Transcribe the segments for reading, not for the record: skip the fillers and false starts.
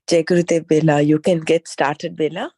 Jai Gurudev Bela, you can get started, Bela.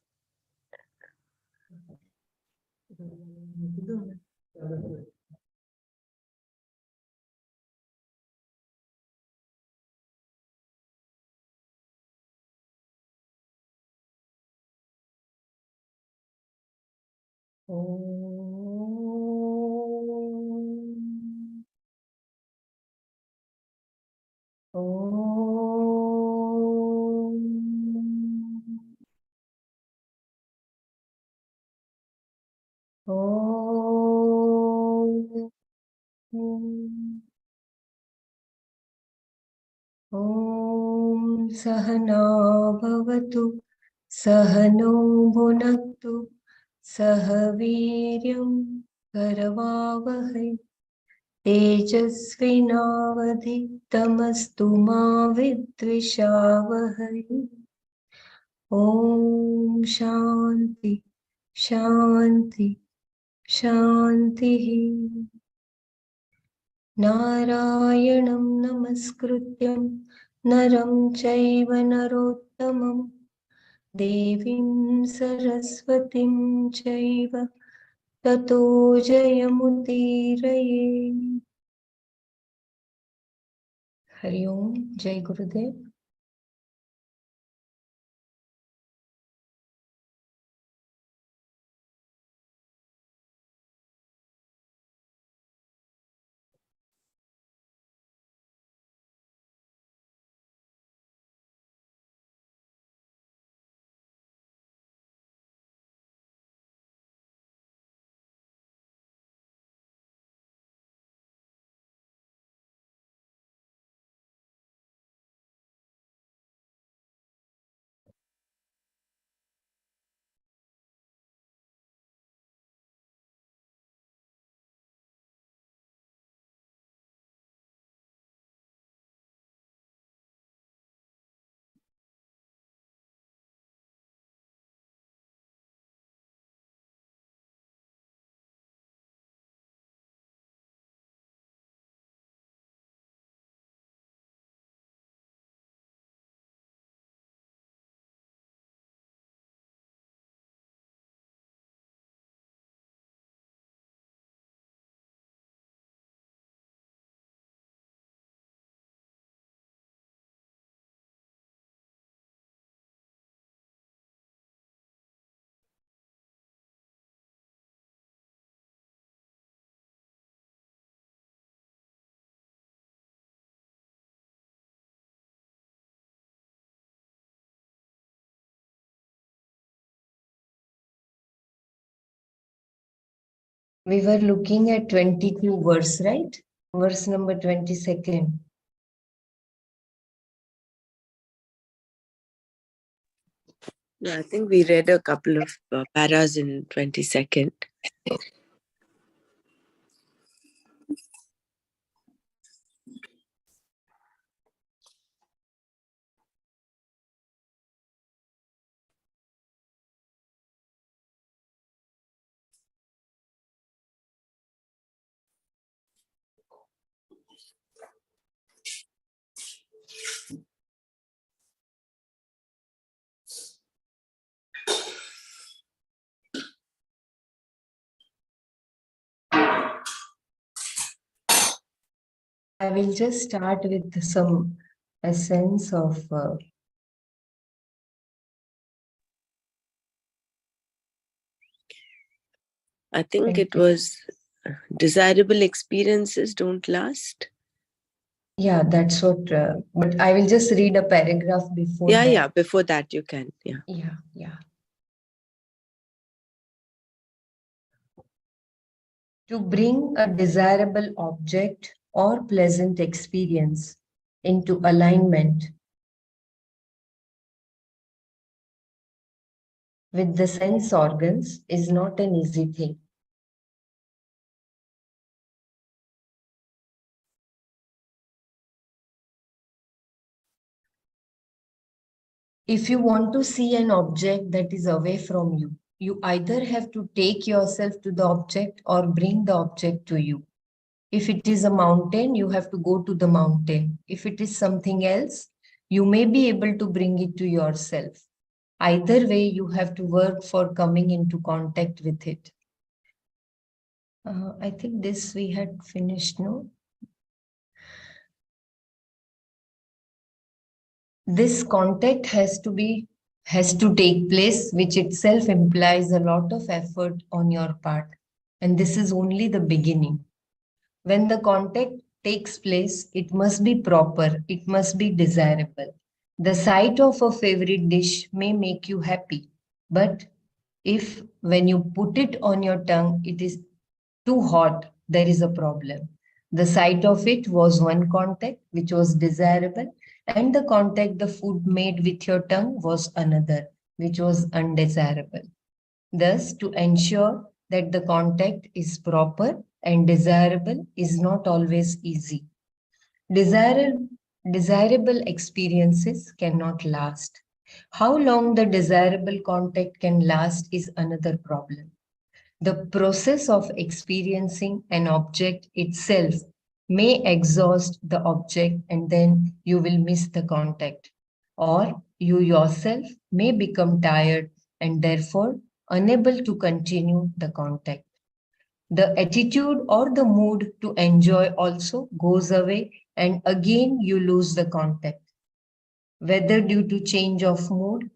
Om Sahana Bhavatu Sahano Bhunaktu Sahaviryam Karavavahai Tejasvinavadhitamastu ma vidvishavahai. Om Shanti Shanti Shanti. Narayanam namaskrutyam naram chaiva narottamam devim saraswatim chaiva tato jayamudiraye. Hari Om, Jai Gurudev. We were looking at 22 verse, right? Verse number 22nd. Yeah, I think we read a couple of paras in 22nd. I will just start with some essence of I think it was desirable experiences don't last. Yeah, that's what, but I will just read a paragraph before that. Yeah, before that you can, yeah. Yeah. To bring a desirable object or pleasant experience into alignment with the sense organs is not an easy thing. If you want to see an object that is away from you, you either have to take yourself to the object or bring the object to you. If it is a mountain, you have to go to the mountain. If it is something else, You may be able to bring it to yourself. Either way, you have to work for coming into contact with it. I think this we had finished, no? This contact has to take place, which itself implies a lot of effort on your part. And this is only the beginning. When the contact takes place, it must be proper, it must be desirable. The sight of a favorite dish may make you happy, but if when you put it on your tongue, it is too hot, there is a problem. The sight of it was one contact which was desirable, and the contact the food made with your tongue was another which was undesirable. Thus, to ensure that the contact is proper and desirable is not always easy. Desirable, desirable experiences cannot last. How long the desirable contact can last is another problem. The process of experiencing an object itself may exhaust the object and then you will miss the contact. Or you yourself may become tired and therefore unable to continue the contact. The attitude or the mood to enjoy also goes away and again you lose the contact. Whether due to change of mood,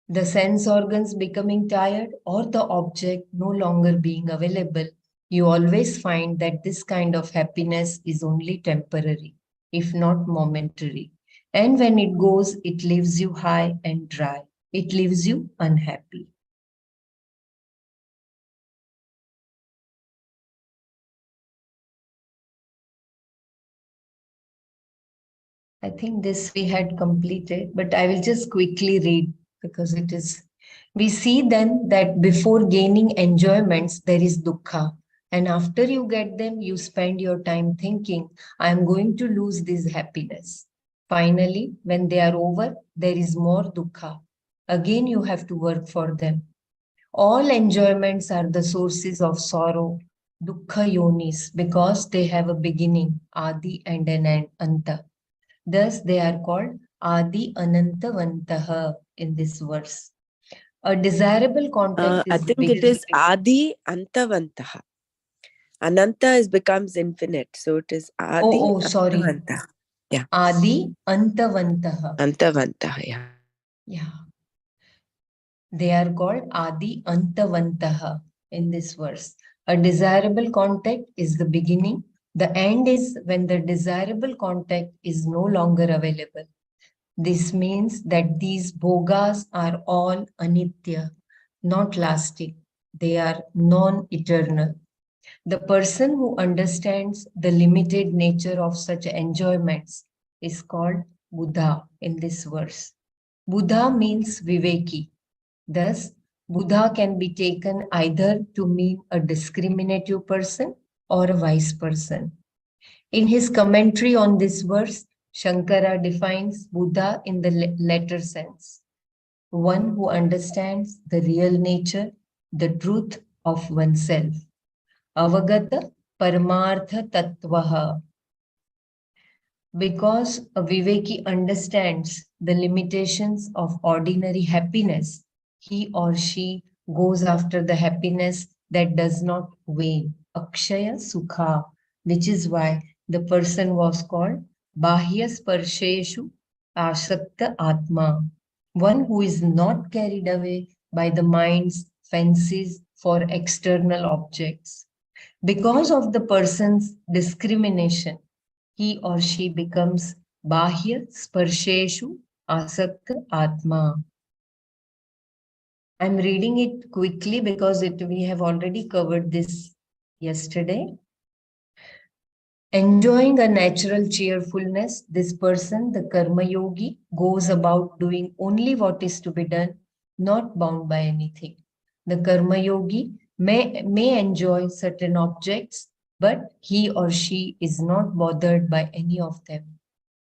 the sense organs becoming tired, or the object no longer being available, you always find that this kind of happiness is only temporary, if not momentary. And when it goes, it leaves you high and dry. It leaves you unhappy. I think this we had completed, but I will just quickly read because it is. We see then that before gaining enjoyments, there is dukkha. And after you get them, you spend your time thinking, I am going to lose this happiness. Finally, when they are over, there is more dukkha. Again, you have to work for them. All enjoyments are the sources of sorrow, dukkha yonis, because they have a beginning, adi, and an end, anta. Thus, they are called Adi Anantavantaha in this verse. A desirable contact I think it is Adi Antavantaha. Ananta becomes infinite, so it is Adi Antavantaha. Yeah. Adi Antavantaha. Antavantaha, yeah. Yeah. They are called Adi Antavantaha in this verse. A desirable contact is the beginning. The end is when the desirable contact is no longer available. This means that these bhogas are all anitya, not lasting. They are non-eternal. The person who understands the limited nature of such enjoyments is called Buddha in this verse. Buddha means Viveki. Thus, Buddha can be taken either to mean a discriminative person or a wise person. In his commentary on this verse, Shankara defines Buddha in the latter sense, one who understands the real nature, the truth of oneself. Avagata Paramartha Tattvaha. Because a Viveki understands the limitations of ordinary happiness, he or she goes after the happiness that does not wane, Akshaya Sukha, which is why the person was called Bahya Sparsheshu Asakta Atma, one who is not carried away by the mind's fancies for external objects. Because of the person's discrimination, he or she becomes Bahya Sparsheshu Asakta Atma. I'm reading it quickly because we have already covered this yesterday. Enjoying a natural cheerfulness, this person, the Karma Yogi, goes about doing only what is to be done, not bound by anything. The Karma Yogi may enjoy certain objects, but he or she is not bothered by any of them.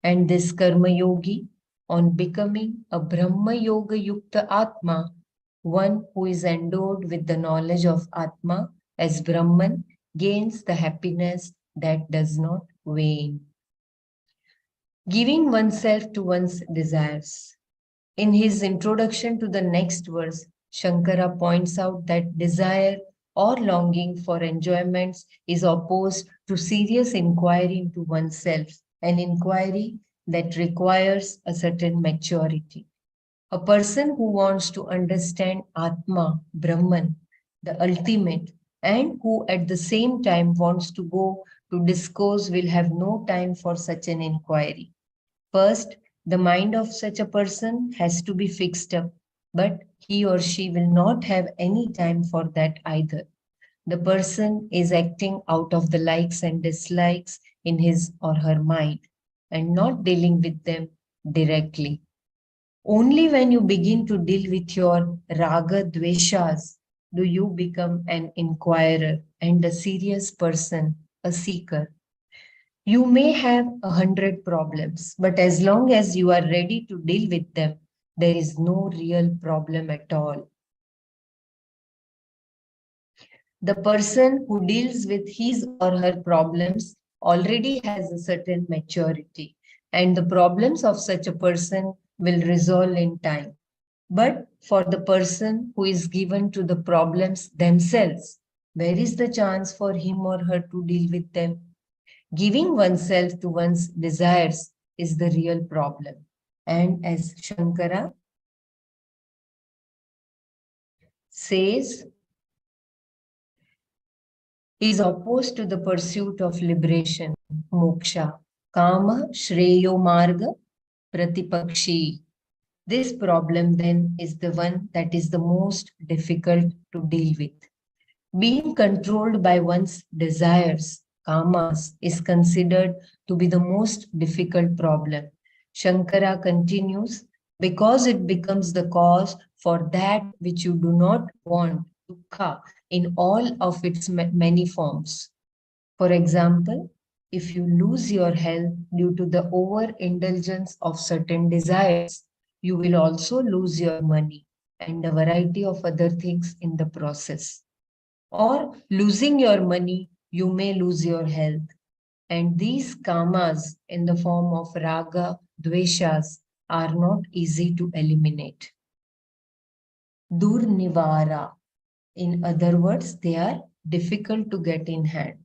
And this Karma Yogi, on becoming a Brahma Yoga Yukta Atma, one who is endowed with the knowledge of Atma as Brahman, gains the happiness that does not wane. Giving oneself to one's desires. In his introduction to the next verse, Shankara points out that desire or longing for enjoyments is opposed to serious inquiry into oneself, an inquiry that requires a certain maturity. A person who wants to understand Atma, Brahman, the ultimate, and who at the same time wants to go to discourse will have no time for such an inquiry. First, the mind of such a person has to be fixed up, but he or she will not have any time for that either. The person is acting out of the likes and dislikes in his or her mind and not dealing with them directly. Only when you begin to deal with your raga dveshas do you become an inquirer and a serious person, a seeker. You may have 100 problems, but as long as you are ready to deal with them, there is no real problem at all. The person who deals with his or her problems already has a certain maturity, and the problems of such a person will resolve in time. But for the person who is given to the problems themselves, where is the chance for him or her to deal with them? Giving oneself to one's desires is the real problem. And as Shankara says, is opposed to the pursuit of liberation, moksha, kama, shreyo marga, pratipakshi. This problem then is the one that is the most difficult to deal with. Being controlled by one's desires, kamas, is considered to be the most difficult problem. Shankara continues, because it becomes the cause for that which you do not want, dukkha, in all of its many forms. For example, if you lose your health due to the overindulgence of certain desires, you will also lose your money and a variety of other things in the process. Or losing your money, you may lose your health. And these kamas in the form of raga, dveshas are not easy to eliminate. Durnivara, in other words, they are difficult to get in hand.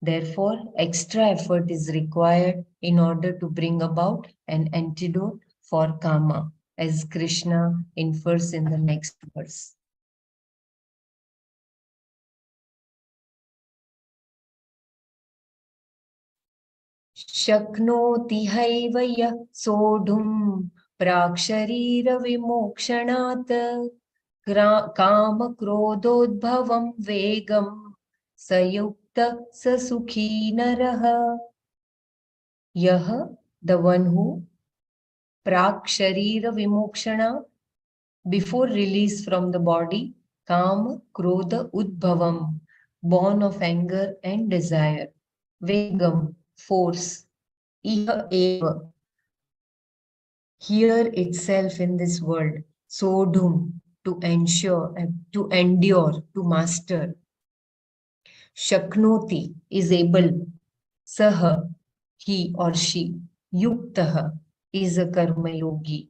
Therefore, extra effort is required in order to bring about an antidote for kama, as Krishna infers in the next verse. शक्नोति have यः सोढुं प्राक्शरीरविमोक्षणात् कामक्रोधोद्भवं वेगं स युक्त स सुखी नरः. यः, the one who, प्राक्शरीरविमोक्षणा, before release from the body, kama, krodha, udbhavam, born of anger and desire, vegam, force, iha eva, here itself in this world, sodhum, to ensure, to endure, to master. Shaknoti, is able. Saha, he or she. Yuktaha, is a karma yogi.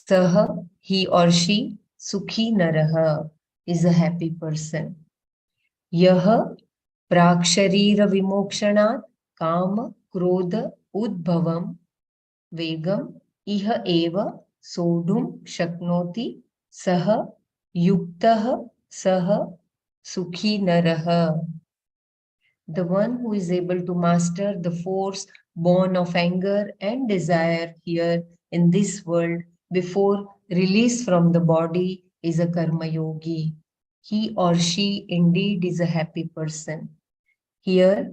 Saha, he or she. Sukhi naraha, is a happy person. Yaha, praksharira vimokshanat, kama, krodha, udbhavam, vegam, iha eva, sodhum shaknoti, saha, yuktaha, saha, sukhi naraha. The one who is able to master the force born of anger and desire here in this world before release from the body is a karma yogi. He or she indeed is a happy person. Here,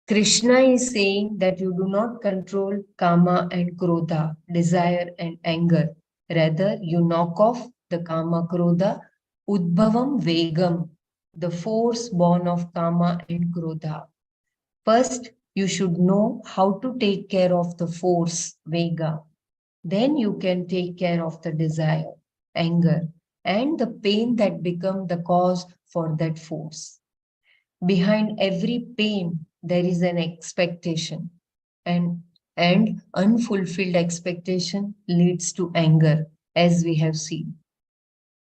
Krishna is saying that you do not control kama and krodha, desire and anger. Rather, you knock off the kama krodha, udbhavam vegam, the force born of kama and krodha. First, you should know how to take care of the force, vega. Then you can take care of the desire, anger. and the pain that become the cause for that force. Behind every pain, there is an expectation, and, and unfulfilled expectation leads to anger, as we have seen.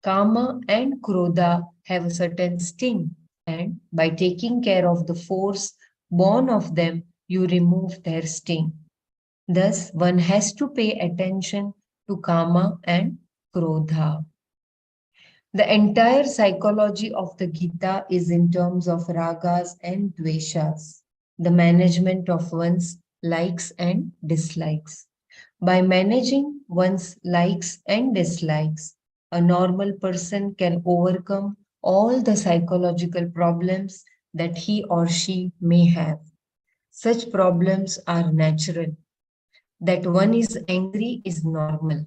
Kama and Krodha have a certain sting, and by taking care of the force born of them, you remove their sting. Thus, one has to pay attention to Kama and Krodha. The entire psychology of the Gita is in terms of ragas and dveshas, the management of one's likes and dislikes. By managing one's likes and dislikes, a normal person can overcome all the psychological problems that he or she may have. Such problems are natural. That one is angry is normal.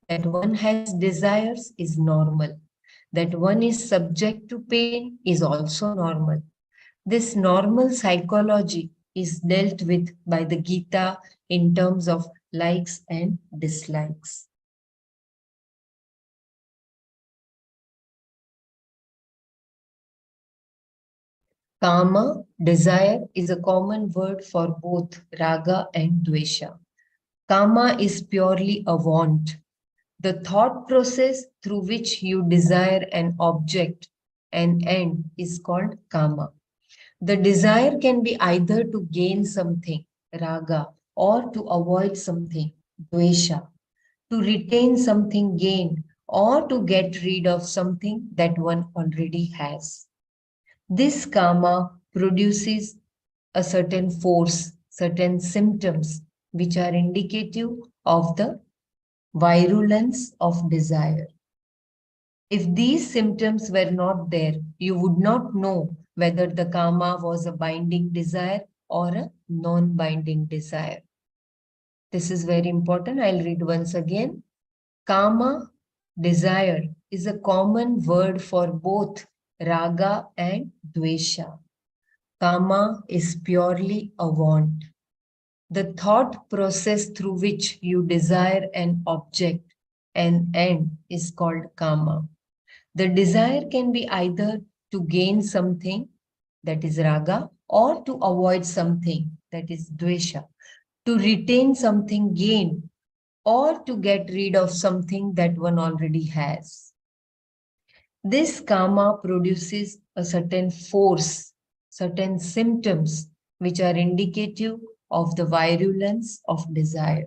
That one has desires is normal. That one is subject to pain is also normal. This normal psychology is dealt with by the Gita in terms of likes and dislikes. Kama, desire, is a common word for both raga and dvesha. Kama is purely a want, the thought process through which you desire an object, an end, is called kama. The desire can be either to gain something, raga, or to avoid something, dvesha, to retain something gained, or to get rid of something that one already has. This karma produces a certain force, certain symptoms, which are indicative of the virulence of desire. If these symptoms were not there, you would not know whether the karma was a binding desire or a non-binding desire. This is very important. I'll read once again. Kama, desire, is a common word for both raga and dvesha. Kama is purely a want. The thought process through which you desire an object, an end, is called kama. The desire can be either to gain something, that is raga, or to avoid something, that is dvesha, to retain something gained, or to get rid of something that one already has. This karma produces a certain force, certain symptoms, which are indicative of the virulence of desire.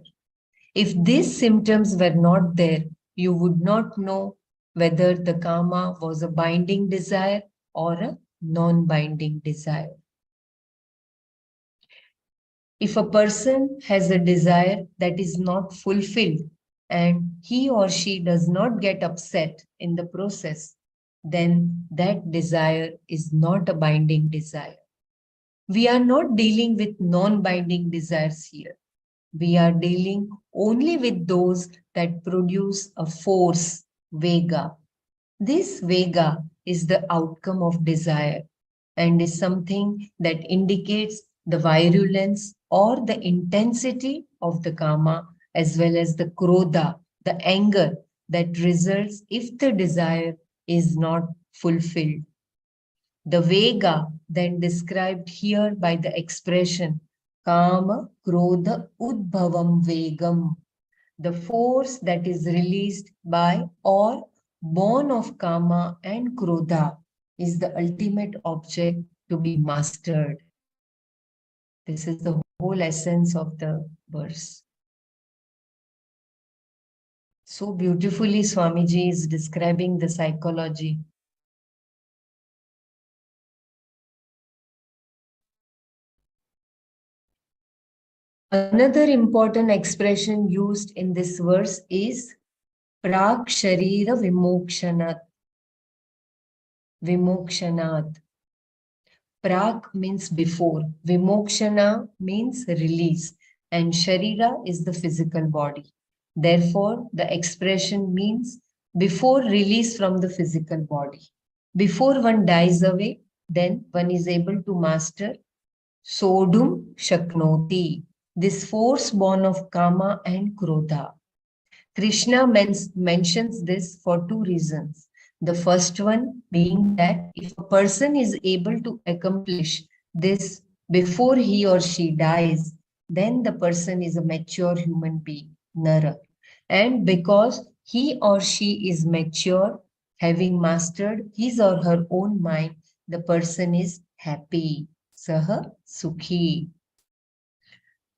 If these symptoms were not there, you would not know whether the karma was a binding desire or a non-binding desire. If a person has a desire that is not fulfilled and he or she does not get upset in the process, then that desire is not a binding desire. We are not dealing with non-binding desires here. We are dealing only with those that produce a force, vega. This vega is the outcome of desire and is something that indicates the virulence or the intensity of the karma, as well as the krodha, the anger that results if the desire is not fulfilled. The vega, then described here by the expression kama krodha udbhavam vegam, the force that is released by or born of kama and krodha, is the ultimate object to be mastered. This is the whole essence of the verse. So beautifully, Swamiji is describing the psychology. Another important expression used in this verse is Prak Sharira Vimokshanat. Vimokshanat. Prak means before, Vimokshana means release, and Sharira is the physical body. Therefore, the expression means before release from the physical body. Before one dies away, then one is able to master Sodum Shaknoti, this force born of Kama and Krodha. Krishna mentions this for two reasons. The first one being that if a person is able to accomplish this before he or she dies, then the person is a mature human being, Nara. And because he or she is mature, having mastered his or her own mind, the person is happy, Saha Sukhi.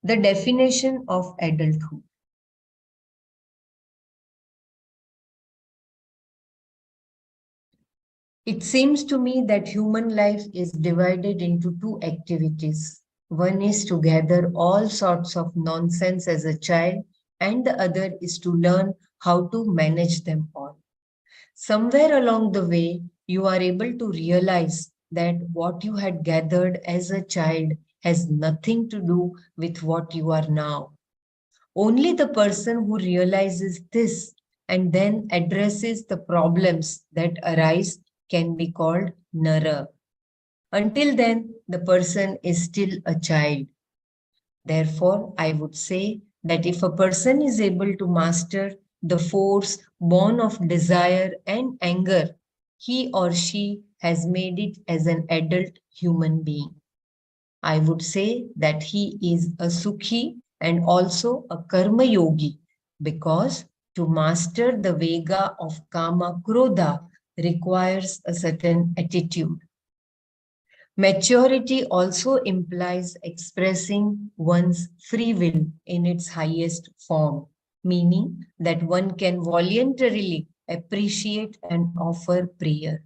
The definition of adulthood. It seems to me that human life is divided into two activities. One is to gather all sorts of nonsense as a child, and the other is to learn how to manage them all. Somewhere along the way, you are able to realize that what you had gathered as a child has nothing to do with what you are now. Only the person who realizes this and then addresses the problems that arise can be called Nara. Until then, the person is still a child. Therefore, I would say that if a person is able to master the force born of desire and anger, he or she has made it as an adult human being. I would say that he is a Sukhi and also a Karma Yogi because to master the Vega of Kama Krodha requires a certain attitude. Maturity also implies expressing one's free will in its highest form, meaning that one can voluntarily appreciate and offer prayer.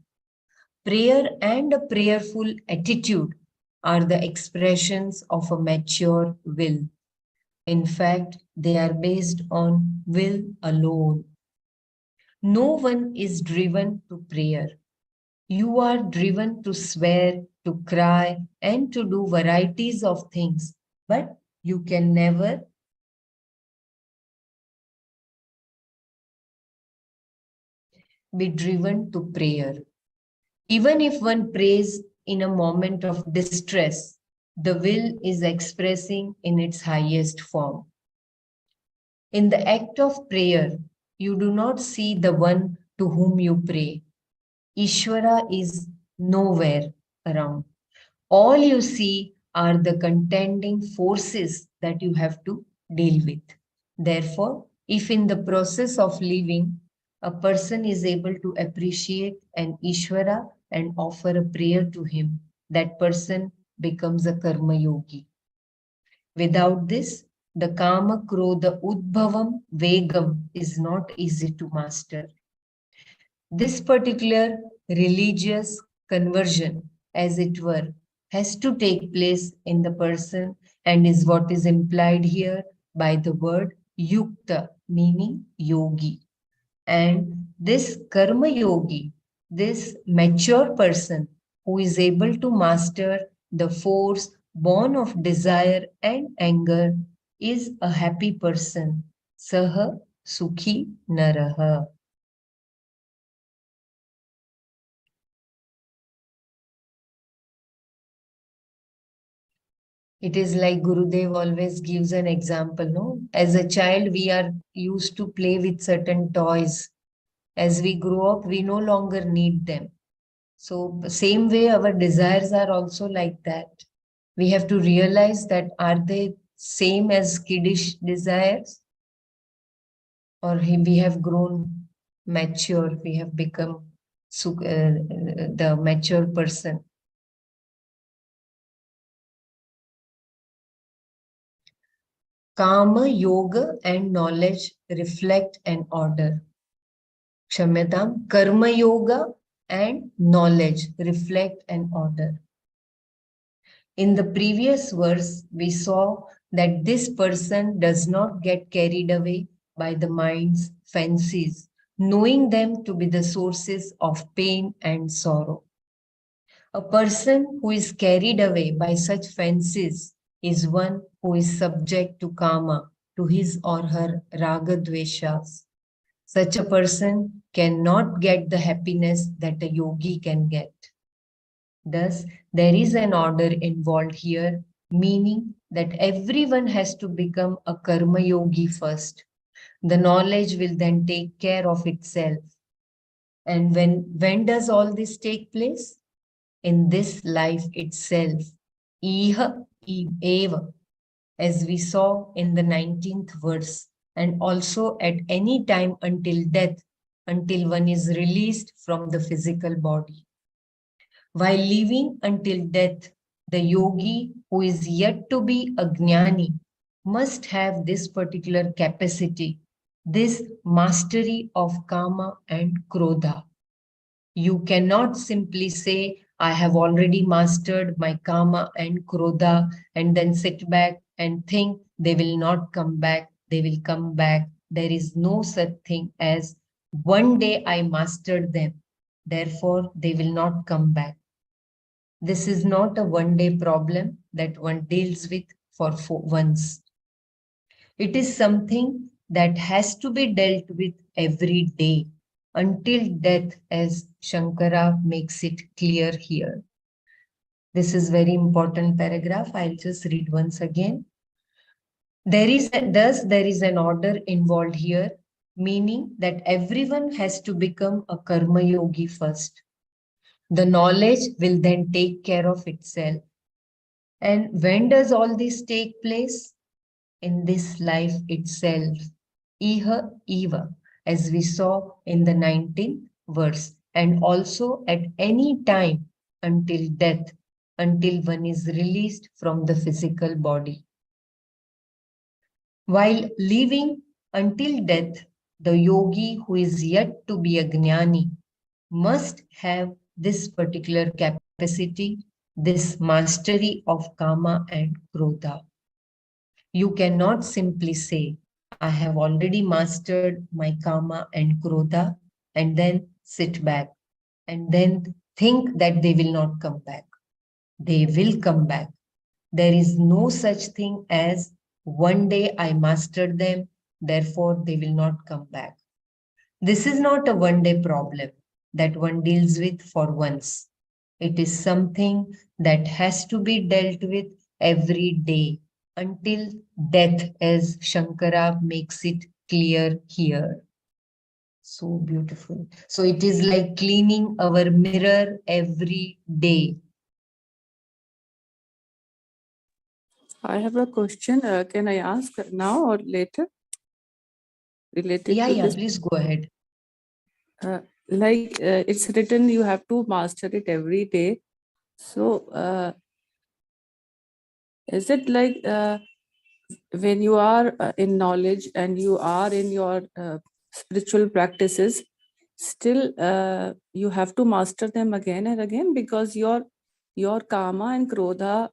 Prayer and a prayerful attitude are the expressions of a mature will. In fact, they are based on will alone. No one is driven to prayer. You are driven to swear, to cry, and to do varieties of things, but you can never be driven to prayer. Even if one prays in a moment of distress, the will is expressing in its highest form. In the act of prayer, you do not see the one to whom you pray. Ishvara is nowhere around. All you see are the contending forces that you have to deal with. Therefore, if in the process of living, a person is able to appreciate an Ishvara and offer a prayer to him, that person becomes a Karma Yogi. Without this, the Kama Krodha Udbhavam Vegam is not easy to master. This particular religious conversion, as it were, has to take place in the person and is what is implied here by the word yukta, meaning yogi. And this karma yogi, this mature person who is able to master the force born of desire and anger is a happy person. Saha sukhi naraha. It is like Gurudev always gives an example, no? As a child, we are used to play with certain toys. As we grow up, we no longer need them. So, same way, our desires are also like that. We have to realize that are they same as kiddish desires? Or we have grown mature, we have become the mature person. Kama, yoga, and knowledge reflect an order. Kshamyatam, karma yoga and knowledge reflect an order. In the previous verse, we saw that this person does not get carried away by the mind's fancies, knowing them to be the sources of pain and sorrow. A person who is carried away by such fancies is one who is subject to karma, to his or her raga dveshas. Such a person cannot get the happiness that a yogi can get. Thus, there is an order involved here, meaning that everyone has to become a karma yogi first. The knowledge will then take care of itself. And when does all this take place? In this life itself. Iha eva, as we saw in the 19th verse, and also at any time until death, until one is released from the physical body. While living until death, the yogi who is yet to be a jnani must have this particular capacity, this mastery of kama and krodha. You cannot simply say, I have already mastered my kama and krodha, and then sit back and think they will not come back, they will come back. There is no such thing as one day I mastered them, therefore they will not come back. This is not a one-day problem that one deals with for once. It is something that has to be dealt with every day until death, as Shankara makes it clear here. This is very important paragraph. I'll just read once again. Thus, there is an order involved here, meaning that everyone has to become a karma yogi first. The knowledge will then take care of itself. And when does all this take place? In this life itself. Iha eva, as we saw in the 19th verse, and also at any time until death, until one is released from the physical body. While living until death, the yogi who is yet to be a jnani must have this particular capacity, this mastery of kama and krodha. You cannot simply say, I have already mastered my kama and krodha, and then sit back and then think that they will not come back. They will come back. There is no such thing as one day I mastered them, therefore they will not come back. This is not a one-day problem that one deals with for once. It is something that has to be dealt with every day until death, as Shankara makes it clear here. So beautiful. So it is like cleaning our mirror every day. I have a question. Can I ask now or later? Related yeah, to yeah, this? please go ahead. It's written, you have to master it every day. So is it like when you are in knowledge and you are in your spiritual practices, still you have to master them again and again, because your kama and krodha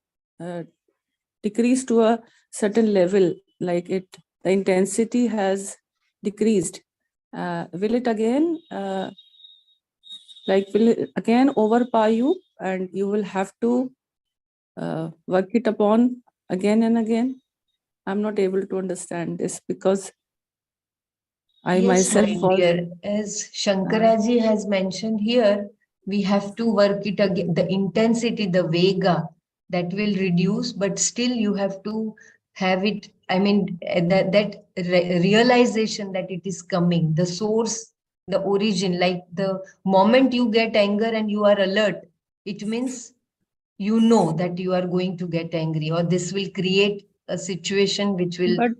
decrease to a certain level, like the intensity has decreased. Will it again will it again overpower you, and you will have to work it upon again and again? I'm not able to understand this, because I myself my dear, as Shankaraji has mentioned here, we have to work it again. The intensity, the vega, that will reduce, but still you have to have it. I mean, that realization that it is coming, the source, the origin, like the moment you get anger and you are alert, it means you know that you are going to get angry, or this will create a situation which will. But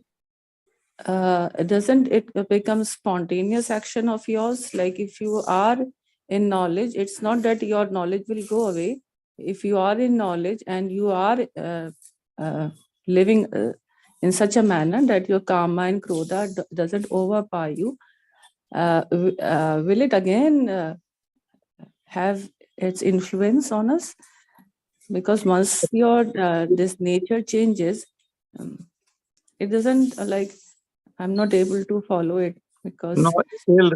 doesn't it become spontaneous action of yours? Like if you are in knowledge, it's not that your knowledge will go away. If you are in knowledge and you are living in such a manner that your karma and krodha doesn't overpower you, will it again have its influence on us? Because once your this nature changes, it doesn't I'm not able to follow it, because no, it will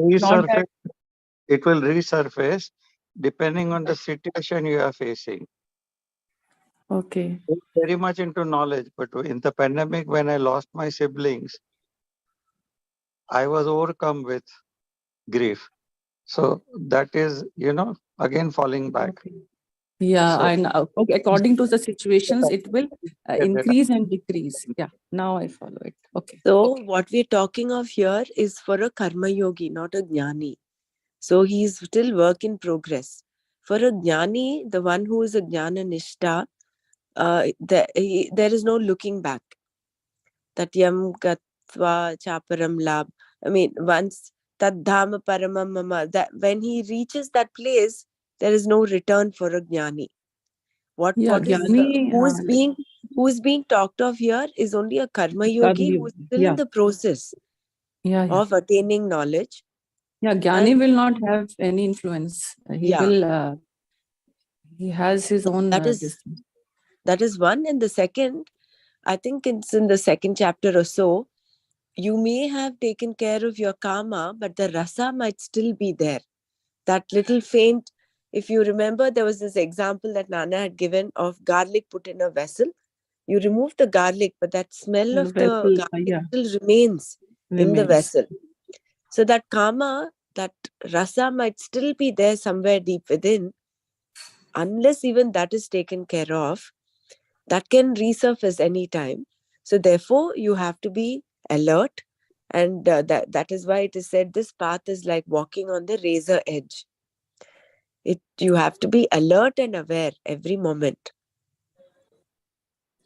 resurface depending on the situation you are facing. Okay. Very much into knowledge, but in the pandemic, when I lost my siblings, I was overcome with grief. So that is, again falling back. Okay. Yeah, so, I know. Okay, according to the situations, it will increase and decrease. Yeah, now I follow it. Okay. So what we're talking of here is for a karma yogi, not a jnani. So he's still work in progress. For a jnani, the one who is a jnana nishta, there is no looking back. Tatyam gatva chaparam lab. I mean, once tadhama paramam mama, that when he reaches that place, there is no return for a jnani. What is who is being talked of here is only a karma yogi who is still in the process of attaining knowledge. Yeah, Jnani will not have any influence. He has his own. That is one. And the second, I think it's in the second chapter or so, you may have taken care of your karma, but the rasa might still be there. That little faint, if you remember, there was this example that Nana had given of garlic put in a vessel. You remove the garlic, but that smell of the garlic still remains in the vessel. So that karma, that rasa might still be there somewhere deep within. Unless even that is taken care of, that can resurface anytime. So therefore, you have to be alert. And that is why it is said this path is like walking on the razor edge. You have to be alert and aware every moment.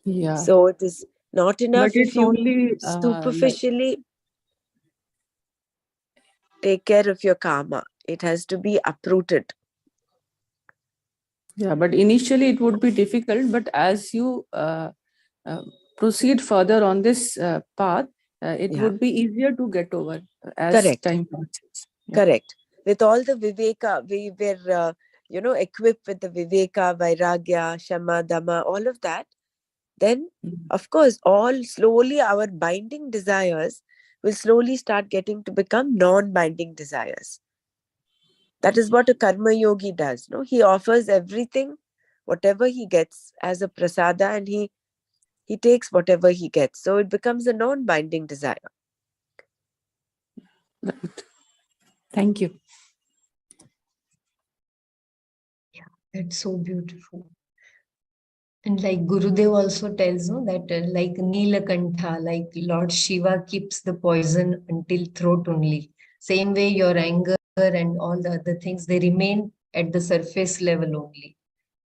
Yeah. So it is not enough if you superficially take care of your karma. It has to be uprooted. Yeah, but initially it would be difficult. But as you proceed further on this path, it would be easier to get over as time passes. Yeah. Correct. With all the viveka, we were, equipped with the viveka, vairagya, shama, dhamma, all of that. Then, of course, all slowly our binding desires will slowly start getting to become non-binding desires. That is what a karma yogi does. No, he offers everything, whatever he gets as a prasada, and he takes whatever he gets. So it becomes a non-binding desire. Right. Thank you. Yeah, that's so beautiful. And like Gurudev also tells that like Nilakantha, like Lord Shiva keeps the poison until throat only. Same way your anger and all the other things, they remain at the surface level only.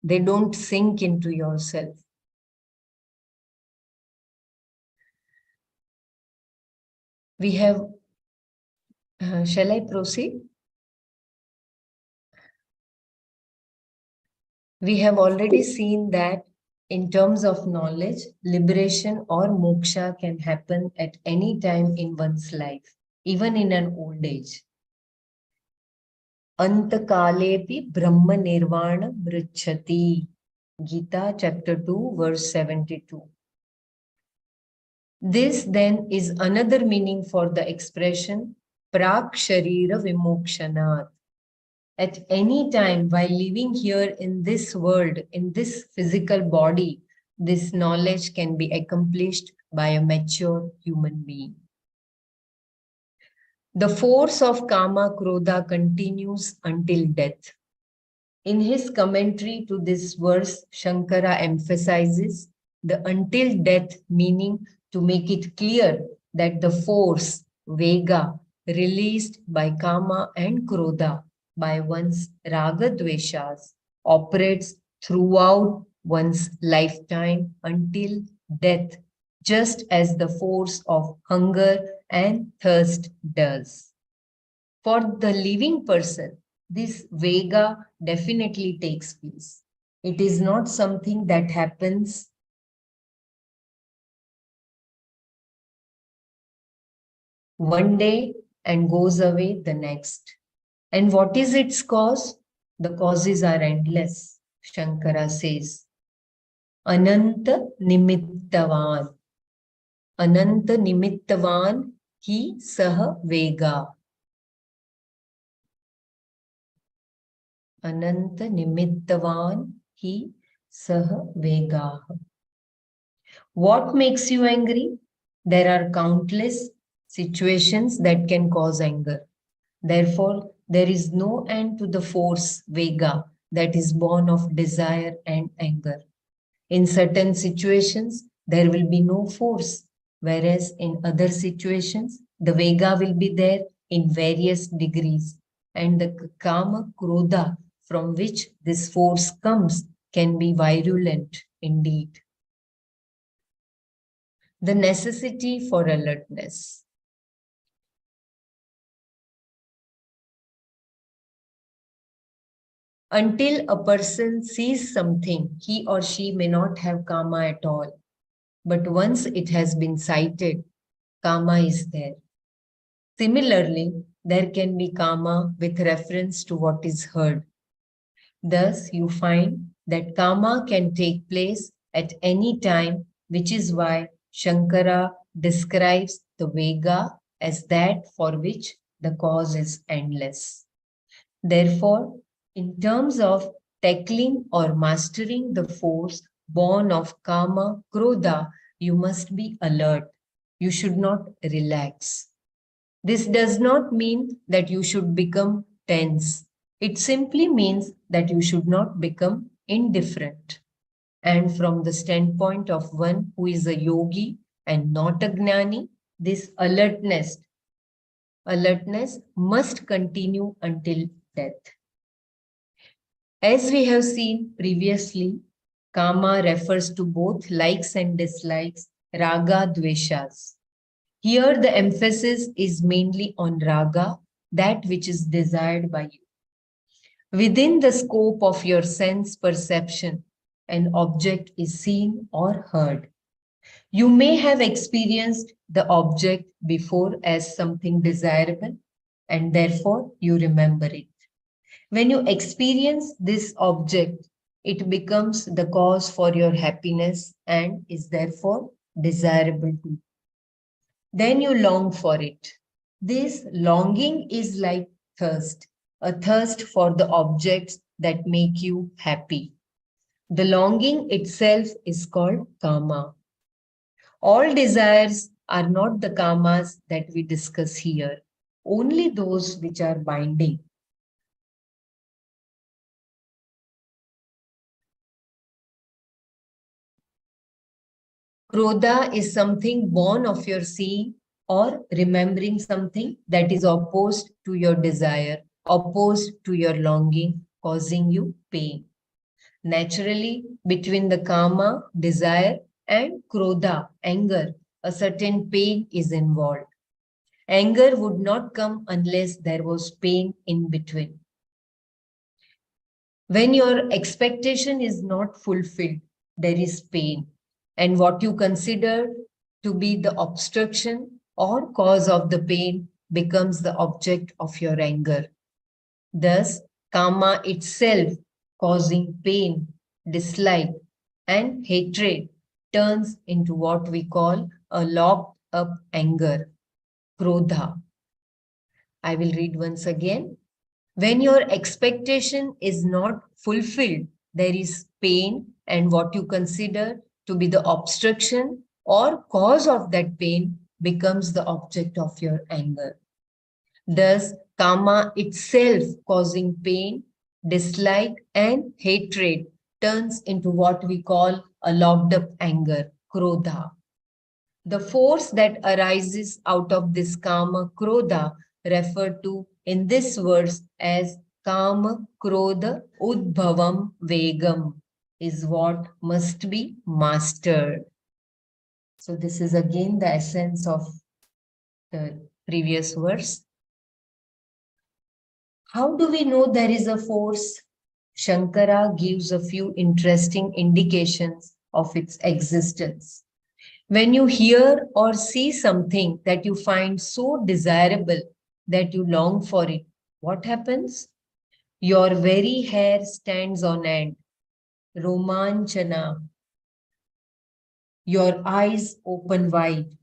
They don't sink into yourself. We have, shall I proceed? We have already seen that in terms of knowledge, liberation or moksha can happen at any time in one's life, even in an old age. Antakalepi Brahma Nirvana Mrichati. Gita chapter 2 verse 72. This then is another meaning for the expression Prak Sharira Vimokshanat. At any time while living here in this world, in this physical body, this knowledge can be accomplished by a mature human being. The force of Kama Krodha continues until death. In his commentary to this verse, Shankara emphasizes the until death meaning to make it clear that the force, Vega, released by Kama and Krodha by one's Raga Dveshas operates throughout one's lifetime until death, just as the force of hunger and thirst does. For the living person, this Vega definitely takes place. It is not something that happens one day and goes away the next. And what is its cause? The causes are endless, Shankara says. Ananta Nimittavan. Ananta Nimittavan Hi Saha Vega. Ananta Nimittavan Hi Saha Vega. What makes you angry? There are countless situations that can cause anger. Therefore, there is no end to the force, Vega, that is born of desire and anger. In certain situations, there will be no force. whereas in other situations, the Vega will be there in various degrees. And the Kama Krodha from which this force comes can be virulent indeed. The necessity for alertness. Until a person sees something, he or she may not have karma at all. But once it has been sighted, karma is there. Similarly, there can be karma with reference to what is heard. Thus, you find that karma can take place at any time, which is why Shankara describes the Vega as that for which the cause is endless. Therefore, in terms of tackling or mastering the force born of karma, krodha, you must be alert. You should not relax. This does not mean that you should become tense. It simply means that you should not become indifferent. And from the standpoint of one who is a yogi and not a gnani, this alertness must continue until death. As we have seen previously, kama refers to both likes and dislikes, raga, dveshas. Here the emphasis is mainly on raga, that which is desired by you. Within the scope of your sense perception, an object is seen or heard. You may have experienced the object before as something desirable, and therefore you remember it. When you experience this object, it becomes the cause for your happiness and is therefore desirable to you. Then you long for it. This longing is like thirst, a thirst for the objects that make you happy. The longing itself is called kama. All desires are not the kamas that we discuss here, only those which are binding. Krodha is something born of your seeing or remembering something that is opposed to your desire, opposed to your longing, causing you pain. Naturally, between the kama, desire, and krodha, anger, a certain pain is involved. Anger would not come unless there was pain in between. When your expectation is not fulfilled, there is pain. And what you consider to be the obstruction or cause of the pain becomes the object of your anger. Thus, karma itself, causing pain, dislike, and hatred, turns into what we call a locked up anger, krodha. I will read once again. When your expectation is not fulfilled, there is pain, and what you consider to be the obstruction or cause of that pain becomes the object of your anger. Thus, karma itself, causing pain, dislike, and hatred, turns into what we call a locked up anger, krodha. The force that arises out of this kama krodha, referred to in this verse as kama krodha udbhavam vegam, is what must be mastered. So this is again the essence of the previous verse. How do we know there is a force? Shankara gives a few interesting indications of its existence. When you hear or see something that you find so desirable that you long for it, what happens? Your very hair stands on end. Romanchana. Your eyes open wide.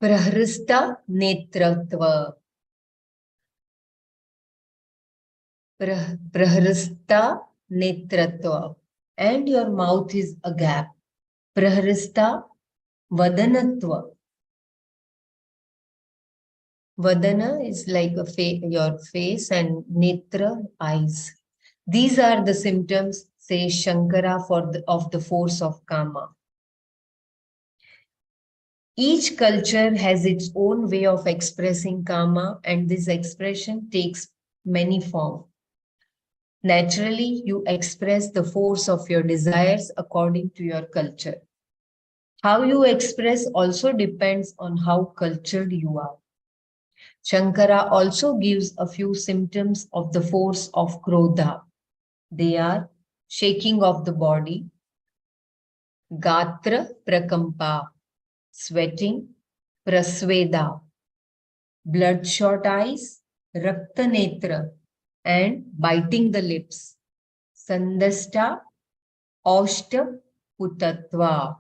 Prahrista netratva. Prahrista netratva. And your mouth is agape. Prahrista vadanatva. Vadana is like your face and netra, eyes. These are the symptoms, says Shankara, of the force of karma. Each culture has its own way of expressing karma, and this expression takes many forms. Naturally, you express the force of your desires according to your culture. How you express also depends on how cultured you are. Shankara also gives a few symptoms of the force of Krodha. They are shaking of the body, Gatra Prakampa, sweating, Prasveda, bloodshot eyes, Rakta Netra, and biting the lips, Sandasta, Aushta, Putatva.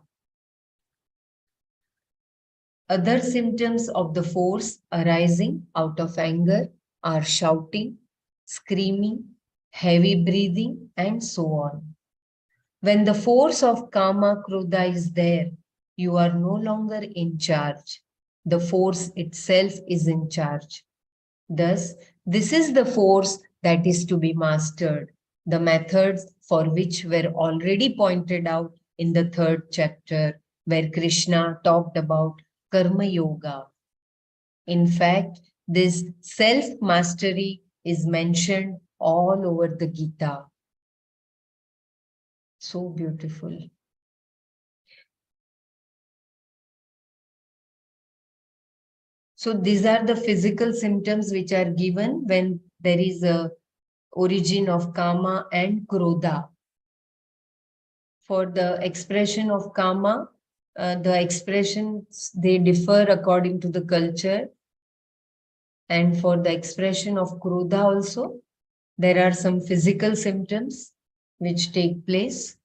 Other symptoms of the force arising out of anger are shouting, screaming, heavy breathing, and so on. When the force of Kama Krodha is there, you are no longer in charge. The force itself is in charge. Thus, this is the force that is to be mastered. The methods for which were already pointed out in the 3rd chapter, where Krishna talked about Karma Yoga. In fact, this self-mastery is mentioned all over the Gita. So beautiful. So these are the physical symptoms which are given when there is a origin of Kama and Krodha. For the expression of Kama, the expressions, they differ according to the culture. And for the expression of Krodha also, there are some physical symptoms which take place,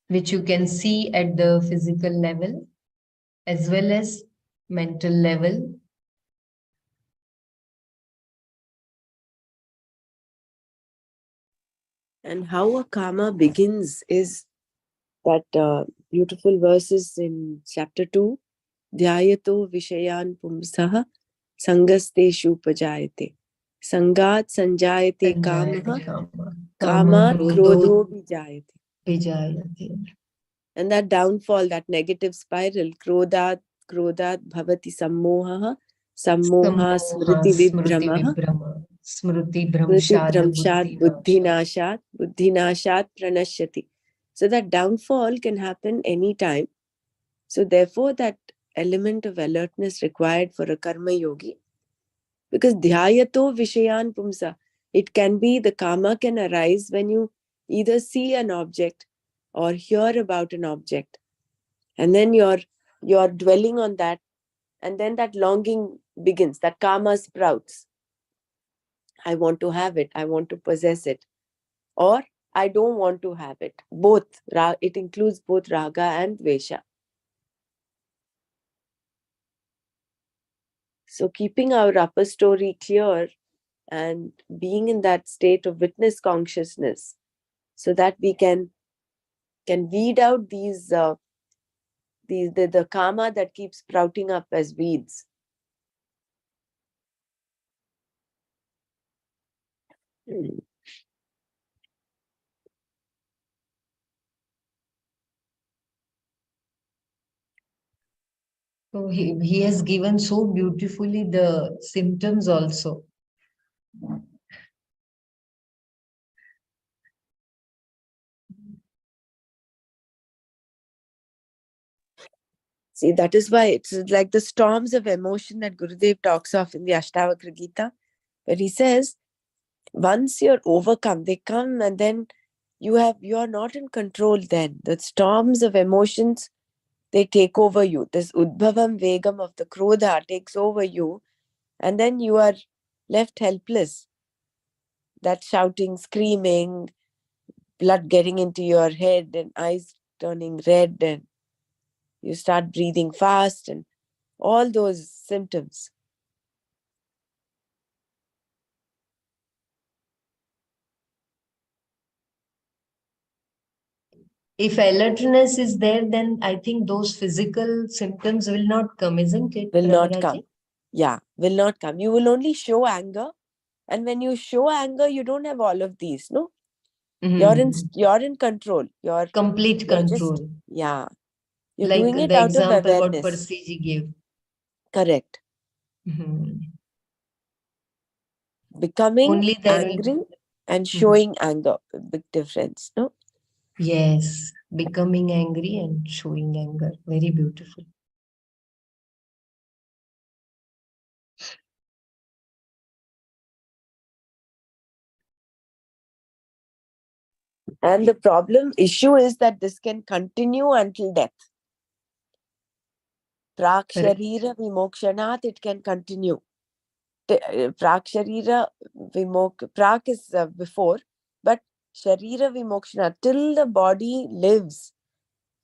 which you can see at the physical level as well as mental level. And how a karma begins is that beautiful verses in chapter 2, Dhyayato Vishayan Pumsaha Sangasteshu Pajayate. Sangat Sanjayate Kamaha Kamat Krodho Vijayate. And that downfall, that negative spiral, Krodhat Bhavati Sammoha Sammoha Smriti Vibhramaha Smriti Bramshat Buddhinashat Pranashyati. So that downfall can happen anytime. So therefore that element of alertness required for a karma yogi, because dhyayato vishayan pumsa, it can be, the karma can arise when you either see an object or hear about an object, and then you're dwelling on that, and then that longing begins, that karma sprouts. I want to have it, I want to possess it, or I don't want to have it. Both, it includes both raga and dvesha. So keeping our upper story clear and being in that state of witness consciousness, so that we can weed out the karma that keeps sprouting up as weeds. So he has given so beautifully the symptoms also. See, that is why it's like the storms of emotion that Gurudev talks of in the Ashtavakra Gita, where he says, once you're overcome, they come, and then you are not in control then. The storms of emotions, they take over you. This Udbhavam Vegam of the Krodha takes over you, and then you are left helpless. That shouting, screaming, blood getting into your head and eyes turning red, and you start breathing fast, and all those symptoms. If alertness is there, then I think those physical symptoms will not come, isn't it? Will not come. Yeah, will not come. You will only show anger And when you show anger, you don't have all of these, no? You're in control. You're complete control. You're like doing it the out of example awareness. what Persiji gave. Correct. Becoming Only angry and showing anger, a big difference, no? Yes, becoming angry and showing anger. Very beautiful. And the issue is that this can continue until death. Prak Sharira Vimokshanat, it can continue. Prak Sharira Prak is before, but Sharira Vimokshana, till the body lives,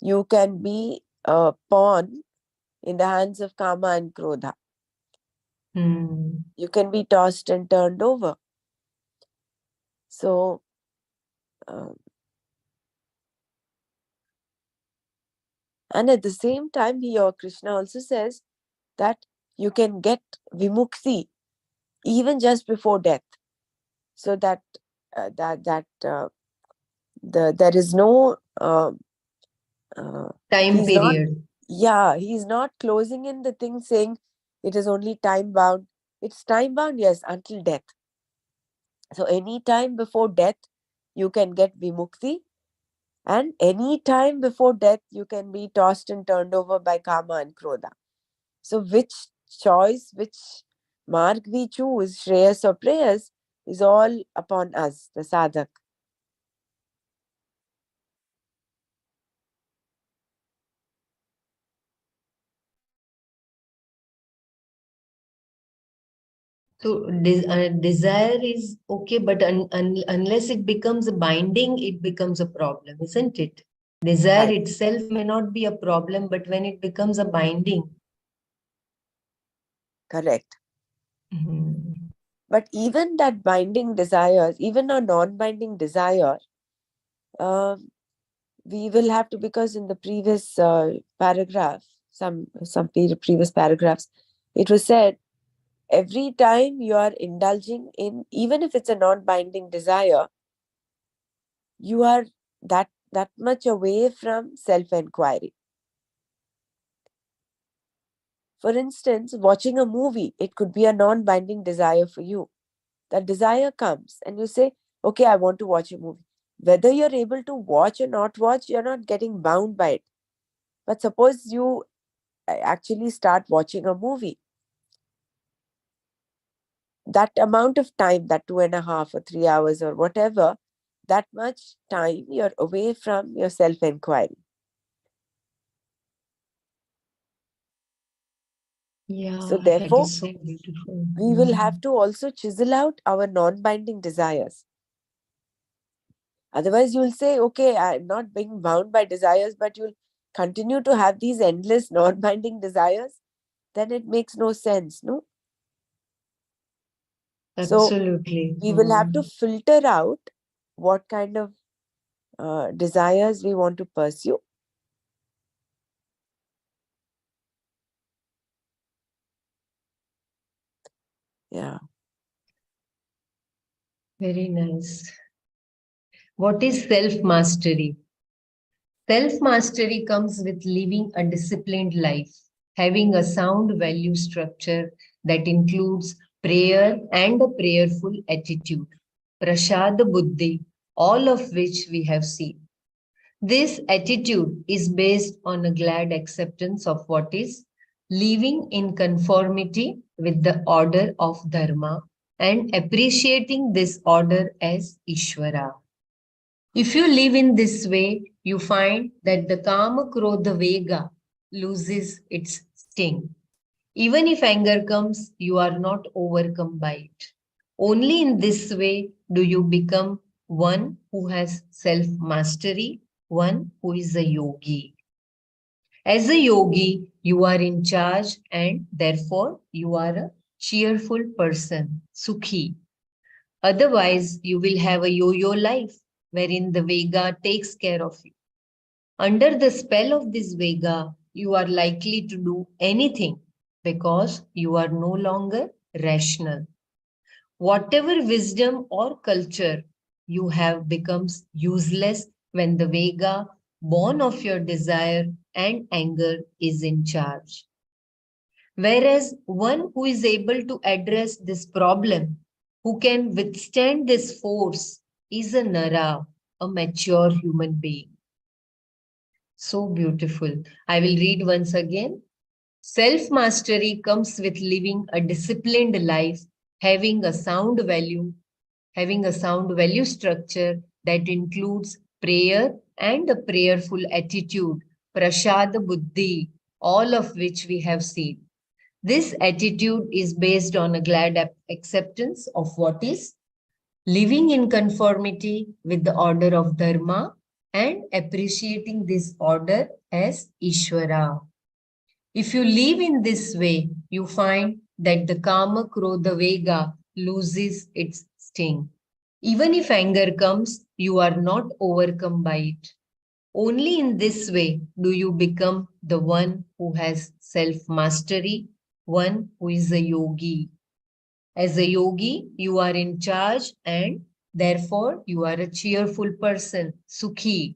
you can be a pawn in the hands of Kama and Krodha. You can be tossed and turned over. So, and at the same time, here Krishna also says that you can get vimukti even just before death, so that there is no time period. He's not closing in the thing saying it is only time bound. It's time bound, yes, until death. So any time before death, you can get vimukti, and any time before death, you can be tossed and turned over by Kama and Krodha. So which choice, which mark we choose, Shreyas or Prayas, is all upon us, the sadhak. So desire is okay, but unless it becomes a binding, it becomes a problem, isn't it? Desire itself may not be a problem, but when it becomes a binding. Correct. But even that binding desire, even a non-binding desire, we will have to, because in the previous paragraph, some previous paragraphs, it was said, every time you are indulging in, even if it's a non-binding desire, you are that much away from self-enquiry. For instance, watching a movie, it could be a non-binding desire for you. That desire comes and you say, okay, I want to watch a movie. Whether you're able to watch or not watch, you're not getting bound by it. But suppose you actually start watching a movie. That amount of time, that 2.5 or 3 hours or whatever, that much time you're away from your self-enquiry. Yeah, so therefore, so beautiful. We will have to also chisel out our non-binding desires. Otherwise, you'll say, okay, I'm not being bound by desires, but you'll continue to have these endless non-binding desires. Then it makes no sense, no? Absolutely. So we will have to filter out what kind of desires we want to pursue. Yeah. Very nice. What is self-mastery? Self-mastery comes with living a disciplined life, having a sound value structure that includes prayer and a prayerful attitude, prashad buddhi, all of which we have seen. This attitude is based on a glad acceptance of what is, living in conformity with the order of dharma and appreciating this order as Ishvara. If you live in this way, you find that the Kama Krodha Vega loses its sting. Even if anger comes, you are not overcome by it. Only in this way do you become one who has self-mastery, one who is a yogi. As a yogi, you are in charge and therefore you are a cheerful person, sukhi. Otherwise, you will have a yo-yo life wherein the Vega takes care of you. Under the spell of this Vega, you are likely to do anything because you are no longer rational. Whatever wisdom or culture you have becomes useless when the Vega, born of your desire and anger, is in charge. Whereas one who is able to address this problem, who can withstand this force, is a Nara, a mature human being. So beautiful. I will read once again. Self-mastery comes with living a disciplined life, having a sound value structure that includes prayer and a prayerful attitude, prasad buddhi, all of which we have seen. This attitude is based on a glad acceptance of what is, living in conformity with the order of dharma and appreciating this order as Ishvara. If you live in this way, you find that the Kama Krodha Vega loses its sting. Even if anger comes, you are not overcome by it. Only in this way do you become the one who has self-mastery, one who is a yogi. As a yogi, you are in charge and therefore you are a cheerful person, sukhi.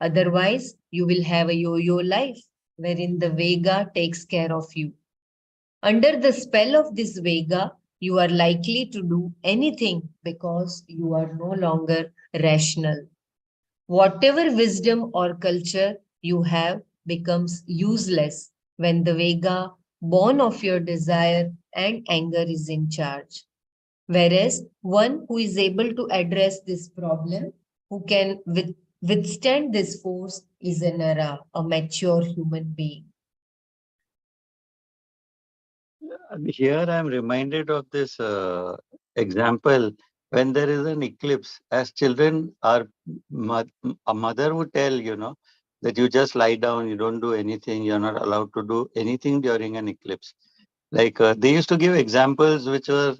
Otherwise, you will have a yo-yo life wherein the Vega takes care of you. Under the spell of this Vega, you are likely to do anything because you are no longer rational. Whatever wisdom or culture you have becomes useless when the Vega, born of your desire and anger, is in charge. Whereas one who is able to address this problem, who can withstand this force, is a Nara, a mature human being. Here I'm reminded of this example when there is an eclipse. As children, a mother would tell, that you just lie down, you don't do anything, you're not allowed to do anything during an eclipse. Like they used to give examples which were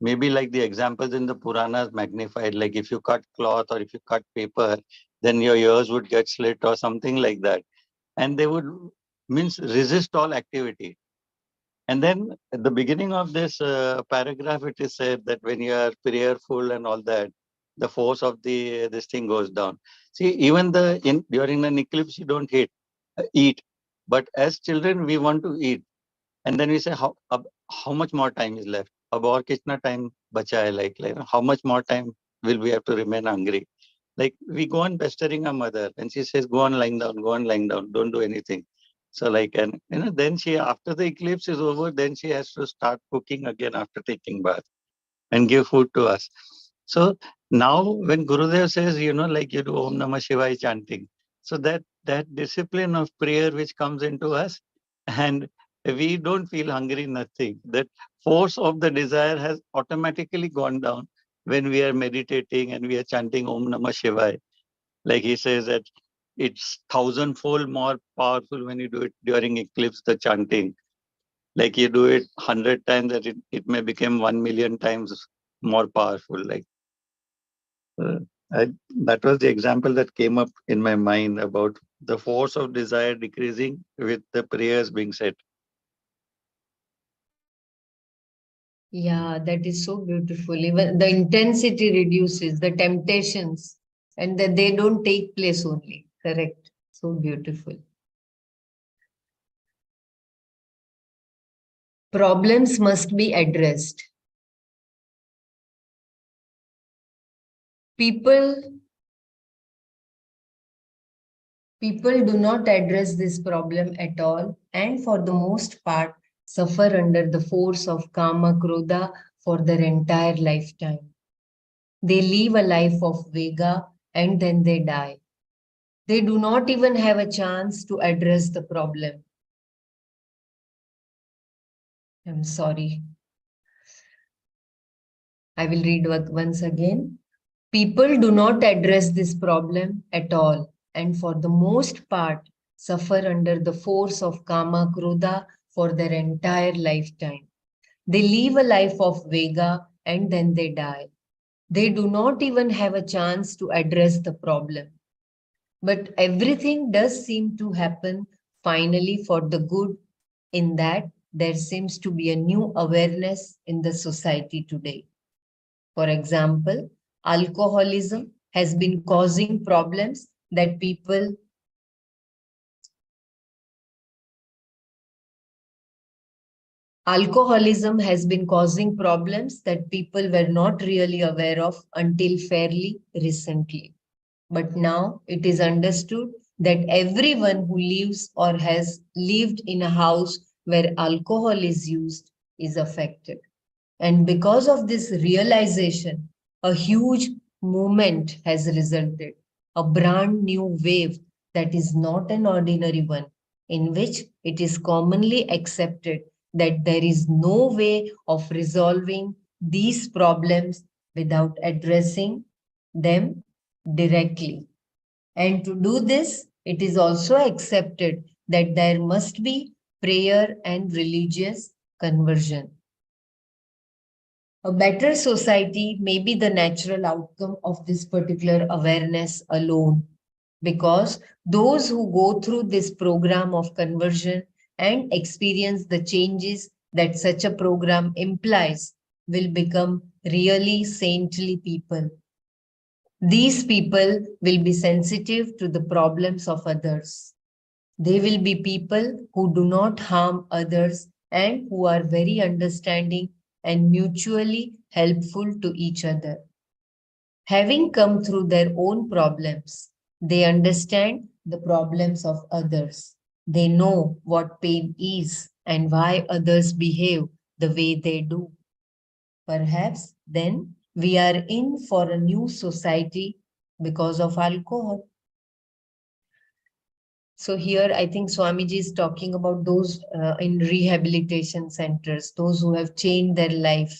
maybe like the examples in the Puranas magnified, like if you cut cloth or if you cut paper, then your ears would get slit or something like that. And they would means resist all activity. And then at the beginning of this paragraph, it is said that when you are prayerful and all that, the force of this thing goes down. See, even during an eclipse, you don't eat, but as children, we want to eat, and then we say how much more time is left? Ab aur kitna time bacha hai? Like how much more time will we have to remain hungry? Like we go on pestering our mother, and she says, "Go on lying down, go on lying down, don't do anything." So like, and then she, after the eclipse is over, then she has to start cooking again after taking bath and give food to us. So now when Gurudev says, like you do Om Namah Shivaya chanting, so that discipline of prayer which comes into us, and we don't feel hungry, nothing. That force of the desire has automatically gone down when we are meditating and we are chanting Om Namah Shivaya. Like he says that it's thousandfold more powerful when you do it during eclipse, the chanting. Like you do it 100 times, that it may become 1 million times more powerful. Like uh, that was the example that came up in my mind about the force of desire decreasing with the prayers being said. Yeah, that is so beautiful. Even the intensity reduces, the temptations, and that they don't take place only. Correct. So beautiful. Problems must be addressed. People do not address this problem at all, and for the most part, suffer under the force of Kama Krodha for their entire lifetime. They live a life of Vega and then they die. They do not even have a chance to address the problem. I'm sorry. I will read once again. People do not address this problem at all, and for the most part, suffer under the force of Kama Krodha for their entire lifetime. They live a life of Vega and then they die. They do not even have a chance to address the problem. But everything does seem to happen finally for the good, in that there seems to be a new awareness in the society today. For example, alcoholism has been causing problems that people Alcoholism has been causing problems that people were not really aware of until fairly recently. But now it is understood that everyone who lives or has lived in a house where alcohol is used is affected. And because of this realization, a huge movement has resulted, a brand new wave that is not an ordinary one, in which it is commonly accepted that there is no way of resolving these problems without addressing them directly. And to do this, it is also accepted that there must be prayer and religious conversion. A better society may be the natural outcome of this particular awareness alone, because those who go through this program of conversion and experience the changes that such a program implies will become really saintly people. These people will be sensitive to the problems of others. They will be people who do not harm others and who are very understanding and mutually helpful to each other. Having come through their own problems, they understand the problems of others. They know what pain is and why others behave the way they do. Perhaps then we are in for a new society because of alcohol. So here I think Swamiji is talking about those in rehabilitation centers, those who have changed their life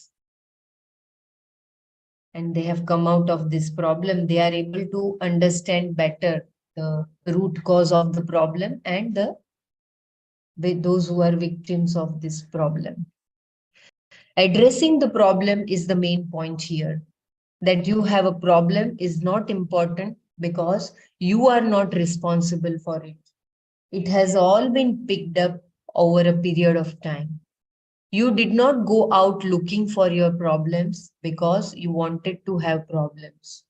and they have come out of this problem. They are able to understand better the root cause of the problem and those who are victims of this problem. Addressing the problem is the main point here. That you have a problem is not important because you are not responsible for it. It has all been picked up over a period of time. You did not go out looking for your problems because you wanted to have problems.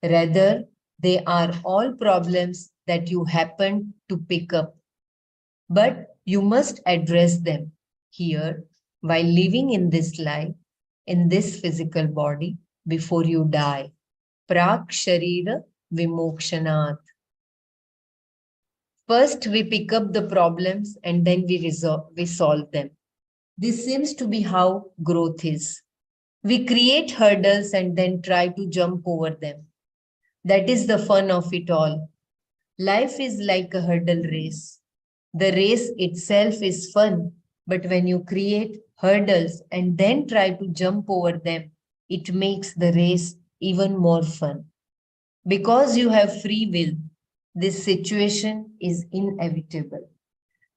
Rather, they are all problems that you happen to pick up. But you must address them here while living in this life, in this physical body, before you die. Prak Sharira Vimokshanat. First, we pick up the problems and then we solve them. This seems to be how growth is. We create hurdles and then try to jump over them. That is the fun of it all. Life is like a hurdle race. The race itself is fun, but when you create hurdles and then try to jump over them, it makes the race even more fun. Because you have free will, this situation is inevitable.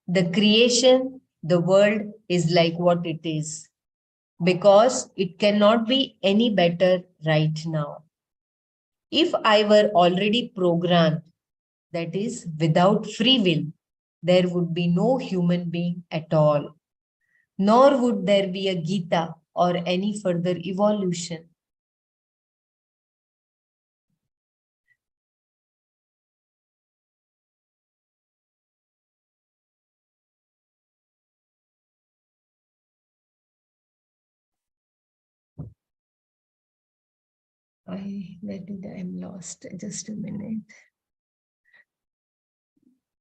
The creation, the world is like what it is, because it cannot be any better right now. If I were already programmed, that is, without free will, there would be no human being at all, nor would there be a Gita or any further evolution. I'm lost. Just a minute.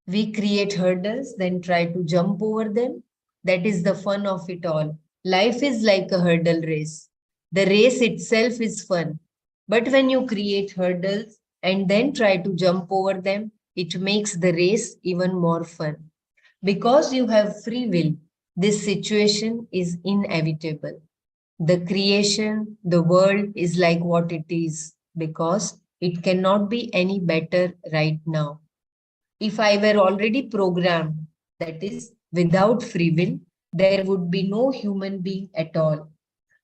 We create hurdles, then try to jump over them. That is the fun of it all. Life is like a hurdle race. The race itself is fun. But when you create hurdles and then try to jump over them, it makes the race even more fun. Because you have free will, this situation is inevitable. The creation, the world is like what it is because it cannot be any better right now. If I were already programmed, that is, without free will, there would be no human being at all,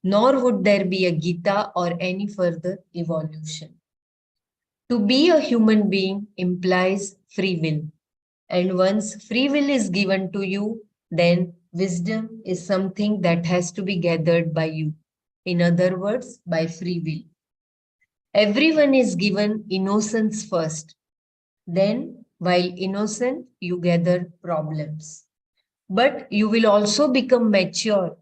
nor would there be a Gita or any further evolution. To be a human being implies free will. And once free will is given to you, then wisdom is something that has to be gathered by you. In other words, by free will. Everyone is given innocence first. Then, while innocent, you gather problems. But you will also become mature.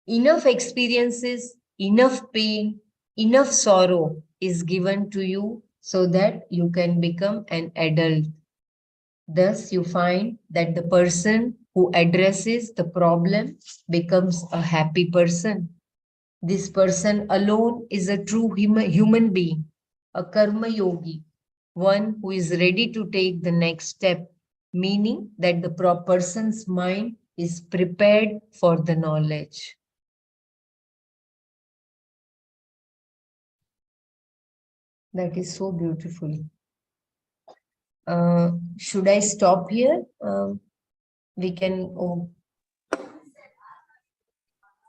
Enough experiences, enough pain, enough sorrow is given to you so that you can become an adult. Thus, you find that the person who addresses the problem becomes a happy person. This person alone is a true human being, a karma yogi, one who is ready to take the next step, meaning that the person's mind is prepared for the knowledge. That is so beautiful. Should I stop here? We can.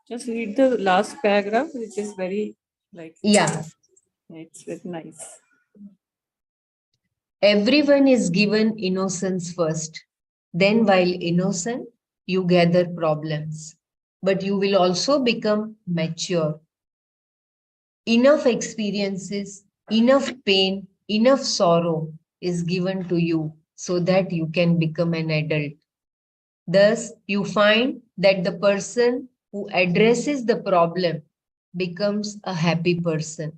Just read the last paragraph, which is very Yeah. It's very nice. Everyone is given innocence first. Then, while innocent, you gather problems. But you will also become mature. Enough experiences, enough pain, enough sorrow is given to you so that you can become an adult. Thus, you find that the person who addresses the problem becomes a happy person.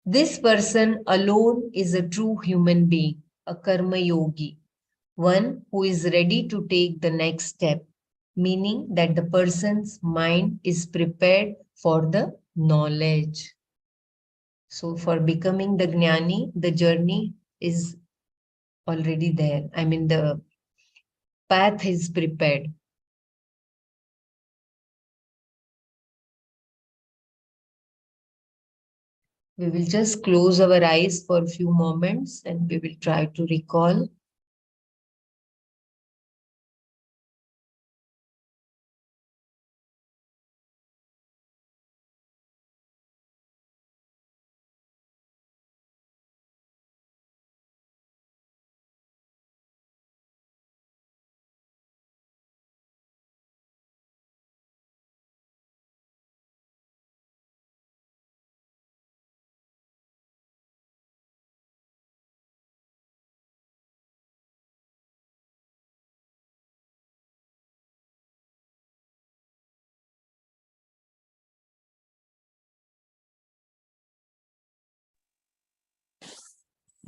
This person alone is a true human being, a karma yogi, one who is ready to take the next step, meaning that the person's mind is prepared for the knowledge. So, for becoming the jnani, the journey is already there. I mean, the path is prepared. We will just close our eyes for a few moments and we will try to recall.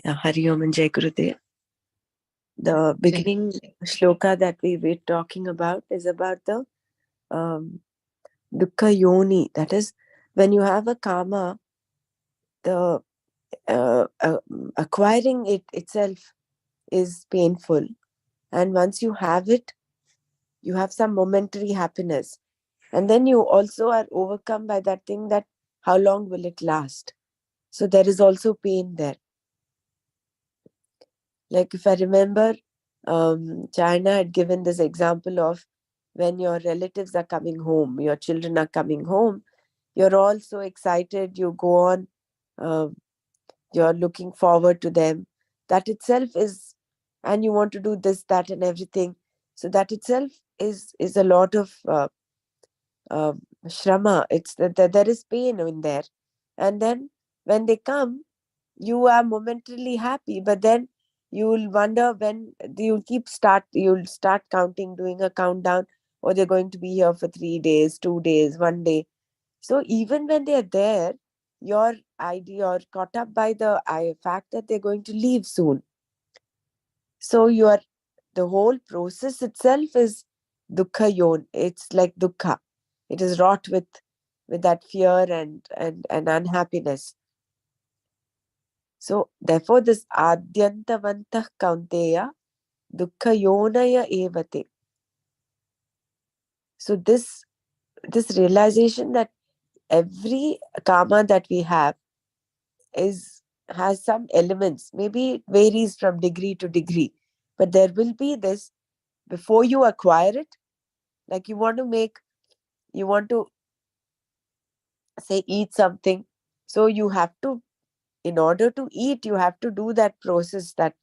Hari Om and Jai Gurudev. The beginning shloka that we were talking about is about the dukkha yoni. That is, when you have a karma, the acquiring it itself is painful. And once you have it, you have some momentary happiness. And then you also are overcome by that thing that how long will it last? So there is also pain there. Like if I remember, China had given this example of when your relatives are coming home, your children are coming home, you're all so excited, you go on, you're looking forward to them. That itself is, and you want to do this, that and everything. So that itself is a lot of shrama. It's that there is pain in there. And then when they come, you are momentarily happy, but then you'll wonder when you'll start counting, doing a countdown, or they're going to be here for 3 days, 2 days, 1 day. So even when they're there, you're caught up by the fact that they're going to leave soon. So the whole process itself is dukkha yon. It's like dukkha. It is wrought with that fear and unhappiness. So therefore this adyantavantah kaunteya dukkha yonaya evate. So this realization that every karma that we have has some elements. Maybe it varies from degree to degree, but there will be this before you acquire it. Like you want to say eat something, so you have to, in order to eat, you have to do that process, that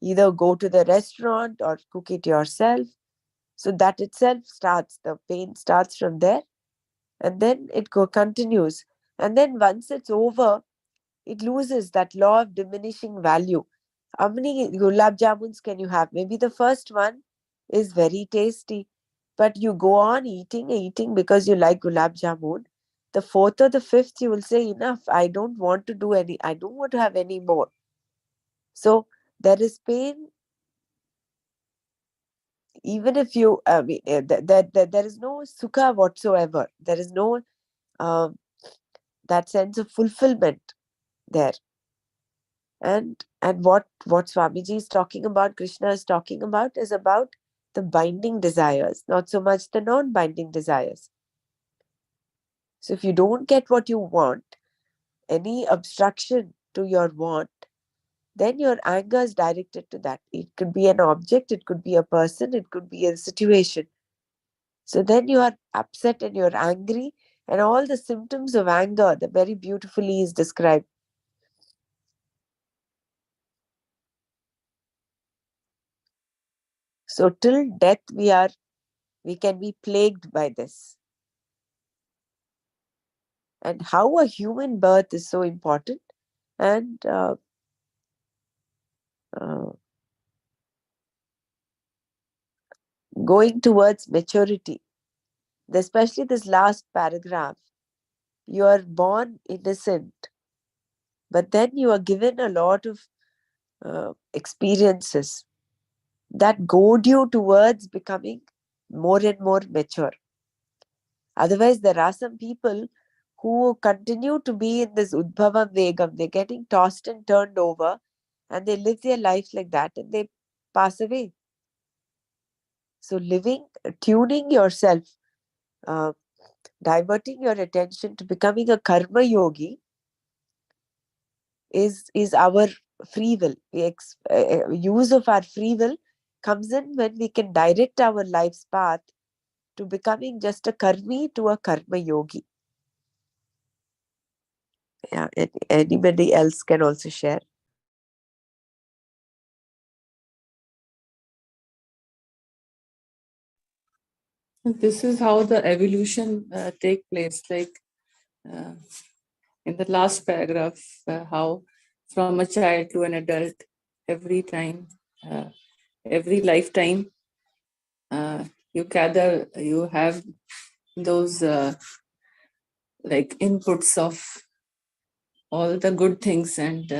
either go to the restaurant or cook it yourself, So that itself starts, the pain starts from there, and then it continues. And then once it's over, it loses that law of diminishing value. How many gulab jamuns can you have? Maybe the first one is very tasty, but you go on eating because you like gulab jamun. The fourth or the fifth, you will say, enough, I don't want to have any more. So there is pain, even if you, there is no sukha whatsoever. There is no that sense of fulfillment there. And what Swamiji is talking about, Krishna is talking about, is about the binding desires, not so much the non-binding desires. So if you don't get what you want, any obstruction to your want, then your anger is directed to that. It could be an object, it could be a person, it could be a situation. So then you are upset and you're angry, and all the symptoms of anger, the very beautifully is described. So till death we can be plagued by this. And how a human birth is so important, and going towards maturity, especially this last paragraph. You are born innocent, but then you are given a lot of experiences that goad you towards becoming more and more mature. Otherwise, there are some people who continue to be in this Udbhava Vegam. They're getting tossed and turned over, and they live their life like that, and they pass away. So tuning yourself, diverting your attention to becoming a karma yogi is our free will. Use of our free will comes in when we can direct our life's path to becoming just a karmi to a karma yogi. Yeah, and anybody else can also share. This is how the evolution take place. Like in the last paragraph, how from a child to an adult, every time, every lifetime, you have those like inputs of all the good things, and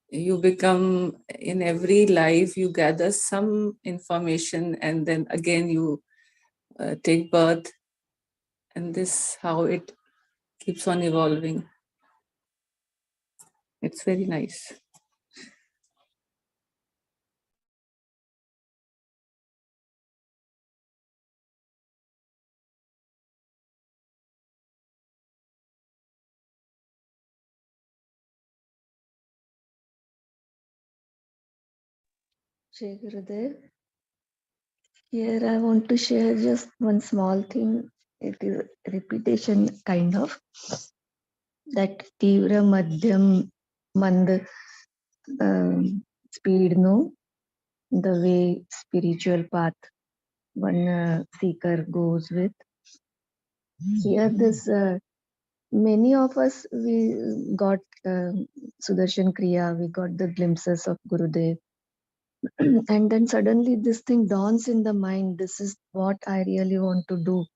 you become, in every life you gather some information, and then again you take birth, and this how it keeps on evolving. It's very nice. Jai Gurudev. Here I want to share just one small thing. It is repetition kind of. That Tivra Madhyam Mand speed, no? The way spiritual path one seeker goes with. Here this many of us, we got Sudarshan Kriya, we got the glimpses of Gurudev. And then suddenly this thing dawns in the mind, this is what I really want to do,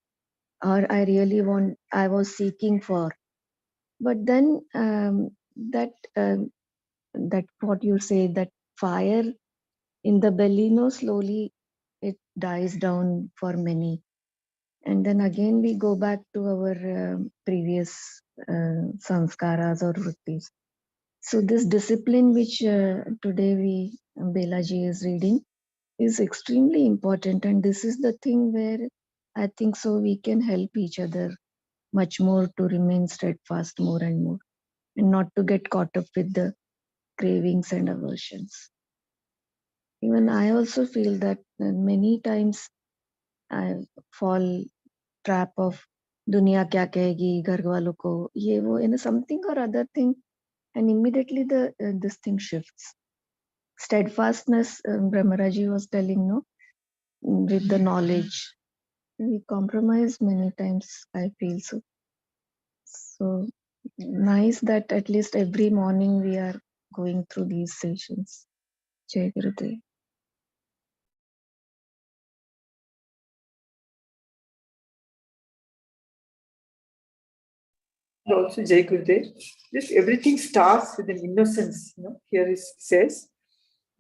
or I was seeking for. But then that what you say, that fire in the belly, no, slowly it dies down for many. And then again we go back to our previous sanskaras or vrittis. So this discipline which today Belaji is reading is extremely important, and this is the thing where I think so we can help each other much more to remain steadfast more and more, and not to get caught up with the cravings and aversions. Even I also feel that many times I fall trap of dunya kya kahegi, ghar walo ko, ye wo, in something or other thing, and immediately this thing shifts. Steadfastness, Brahmaraji was telling, no, with the knowledge. We compromise many times, I feel so. So nice that at least every morning we are going through these sessions. Jai Gurudev. Also, Jai Gurudev, just everything starts with an innocence. Here it says,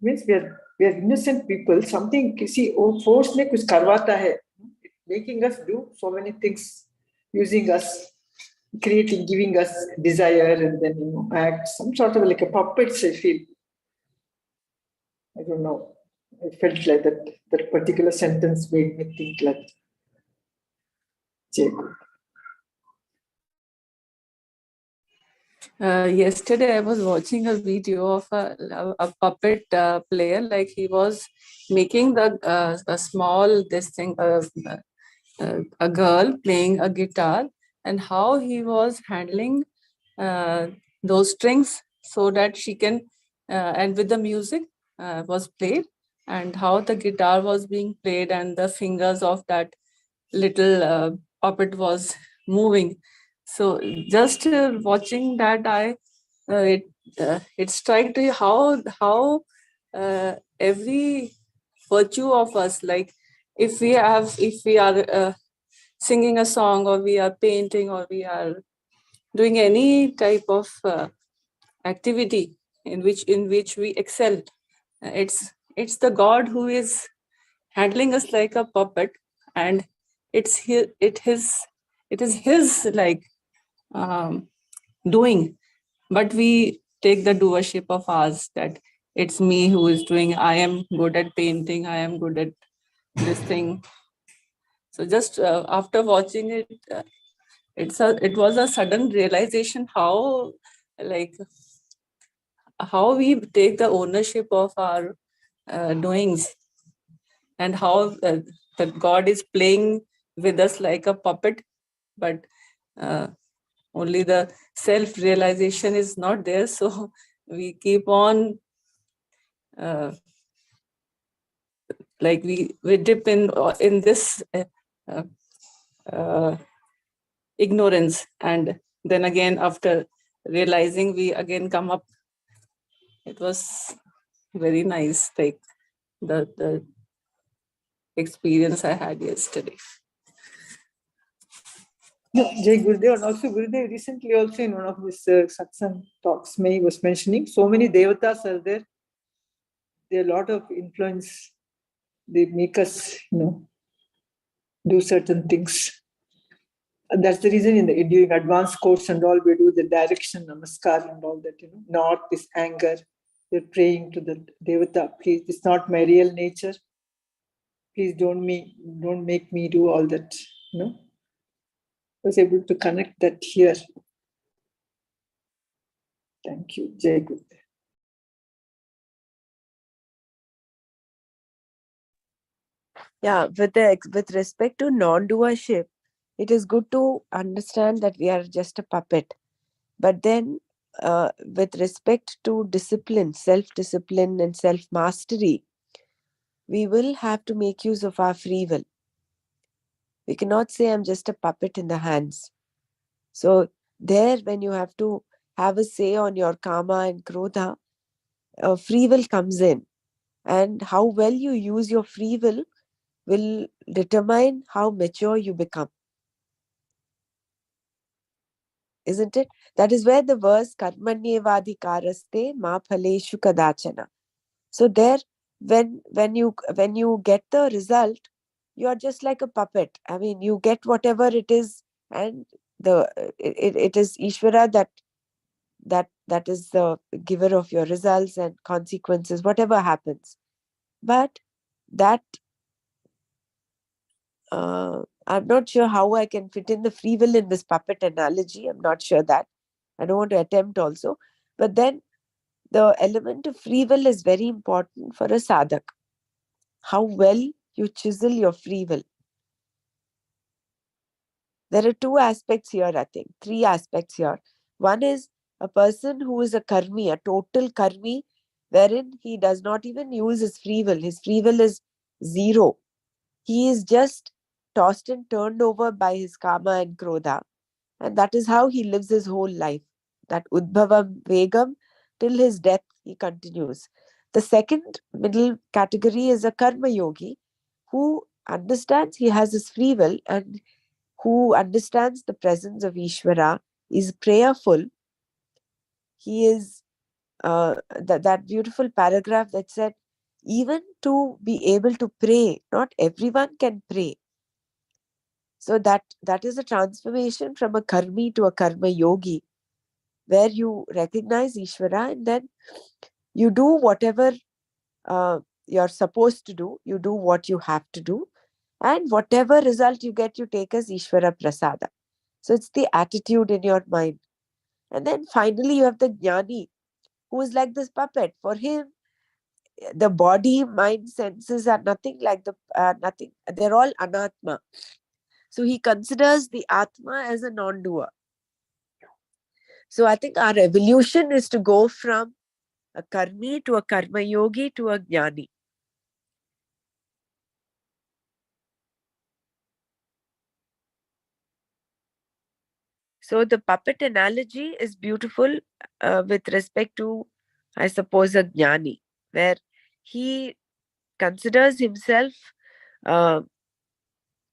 means we are innocent people. Something किसी force ने कुछ करवाता है, making us do so many things, using us, creating, giving us desire, and then act some sort of like a puppets. I feel. I don't know. I felt like that. That particular sentence made me think like Jai Guru. Yesterday, I was watching a video of a puppet player. Like he was making a small a girl playing a guitar, and how he was handling those strings so that she can and with the music was played, and how the guitar was being played and the fingers of that little puppet was moving. So just watching that, it struck me how every virtue of us, like if we are singing a song, or we are painting, or we are doing any type of activity in which we excel, it's the God who is handling us like a puppet, and it is his like doing, but we take the doership of ours, that it's me who is doing. I am good at painting, I am good at this thing. So just after watching it, it was a sudden realization how we take the ownership of our doings, and how that God is playing with us like a puppet, but only the self-realization is not there. So we keep on like we dip in this ignorance, and then again after realizing we again come up. It was very nice, like the experience I had yesterday. Jai Gurudev, and also Gurudev recently also in one of his satsang talks, May was mentioning so many devatas are there. There are a lot of influence. They make us, do certain things. And that's the reason during advanced course and all, we do the direction, namaskar and all that, not this anger. We're praying to the devata, please, it's not my real nature. Please don't make me do all that, I was able to connect that here. Thank you, Jai Gurudev. Yeah, with respect to non-doership, it is good to understand that we are just a puppet. But then, with respect to discipline, self-discipline and self-mastery, we will have to make use of our free will. We cannot say I'm just a puppet in the hands. So there, when you have to have a say on your karma and krodha, free will comes in. And how well you use your free will determine how mature you become. Isn't it? That is where the verse karmanyevadhikaraste ma phaleshu kadachana. So there, when you get the result, you are just like a puppet. I mean, you get whatever it is, and it is Ishvara that is the giver of your results and consequences, whatever happens. But that I'm not sure how I can fit in the free will in this puppet analogy. I'm not sure that. I don't want to attempt also. But then the element of free will is very important for a sadhak. How well you chisel your free will. There are two aspects here, I think. Three aspects here. One is a person who is a karmi, a total karmi, wherein he does not even use his free will. His free will is zero. He is just tossed and turned over by his kama and krodha. And that is how he lives his whole life. That Udbhavam Vegam, till his death, he continues. The second middle category is a karma yogi who understands he has his free will and who understands the presence of Ishvara, is prayerful. He is that beautiful paragraph that said, even to be able to pray, not everyone can pray. So that is a transformation from a karmi to a karma yogi, where you recognize Ishvara and then you do whatever you're supposed to do. You do what you have to do. And whatever result you get, you take as Ishvara Prasada. So it's the attitude in your mind. And then finally you have the Jnani, who is like this puppet. For him, the body, mind, senses are nothing like nothing. They're all anatma. So he considers the Atma as a non-doer. So I think our evolution is to go from a karmi to a karma yogi to a jnani. So the puppet analogy is beautiful with respect to, I suppose, a jnani, where he considers himself,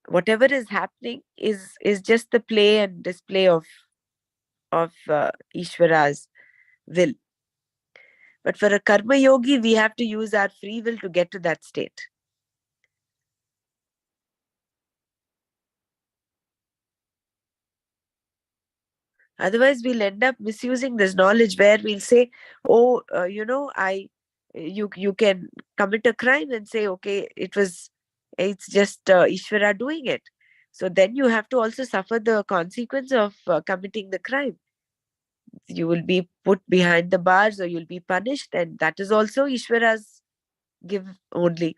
whatever is happening is just the play and display of Ishvara's will. But for a karma yogi, we have to use our free will to get to that state. Otherwise, we'll end up misusing this knowledge where we'll say, oh, you can commit a crime and say, okay, it's just Ishvara doing it. So then you have to also suffer the consequence of committing the crime. You will be put behind the bars or you'll be punished, and that is also Ishvara's give only,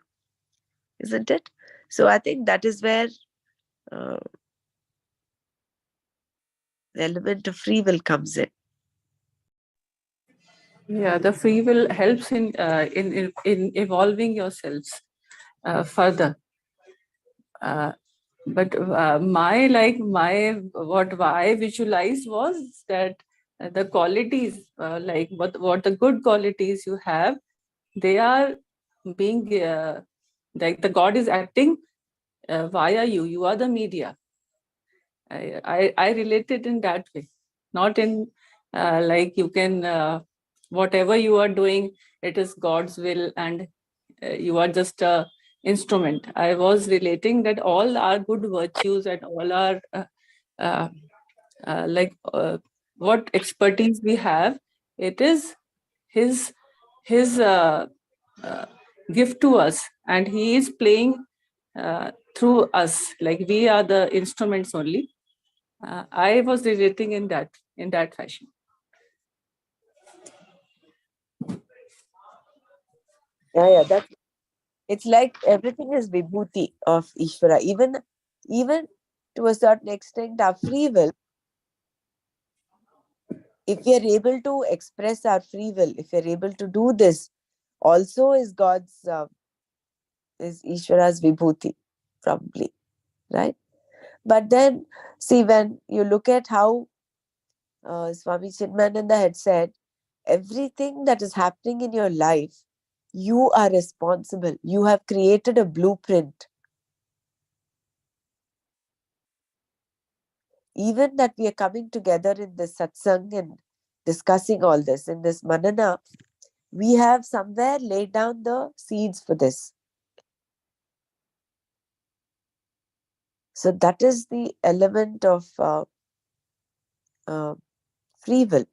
isn't it? So I think that is where the element of free will comes in. Yeah, the free will helps in evolving yourselves further. But what I visualized was that the qualities, like what the good qualities you have, they are being like the God is acting via you. You are the media. I related in that way, not in like you can whatever you are doing, it is God's will and you are just a instrument. I was relating that all our good virtues and all our what expertise we have, it is his gift to us, and he is playing through us, like we are the instruments only. I was relating in that fashion. Yeah, it's like everything is vibhuti of Ishvara. Even to a certain extent, our free will, if we are able to express our free will, if we are able to do this, also is is Ishvara's vibhuti, probably, right? But then, see, when you look at how Swami Chinmayananda had said, everything that is happening in your life, you are responsible. You have created a blueprint. Even that we are coming together in this satsang and discussing all this, in this manana, we have somewhere laid down the seeds for this. So that is the element of free will.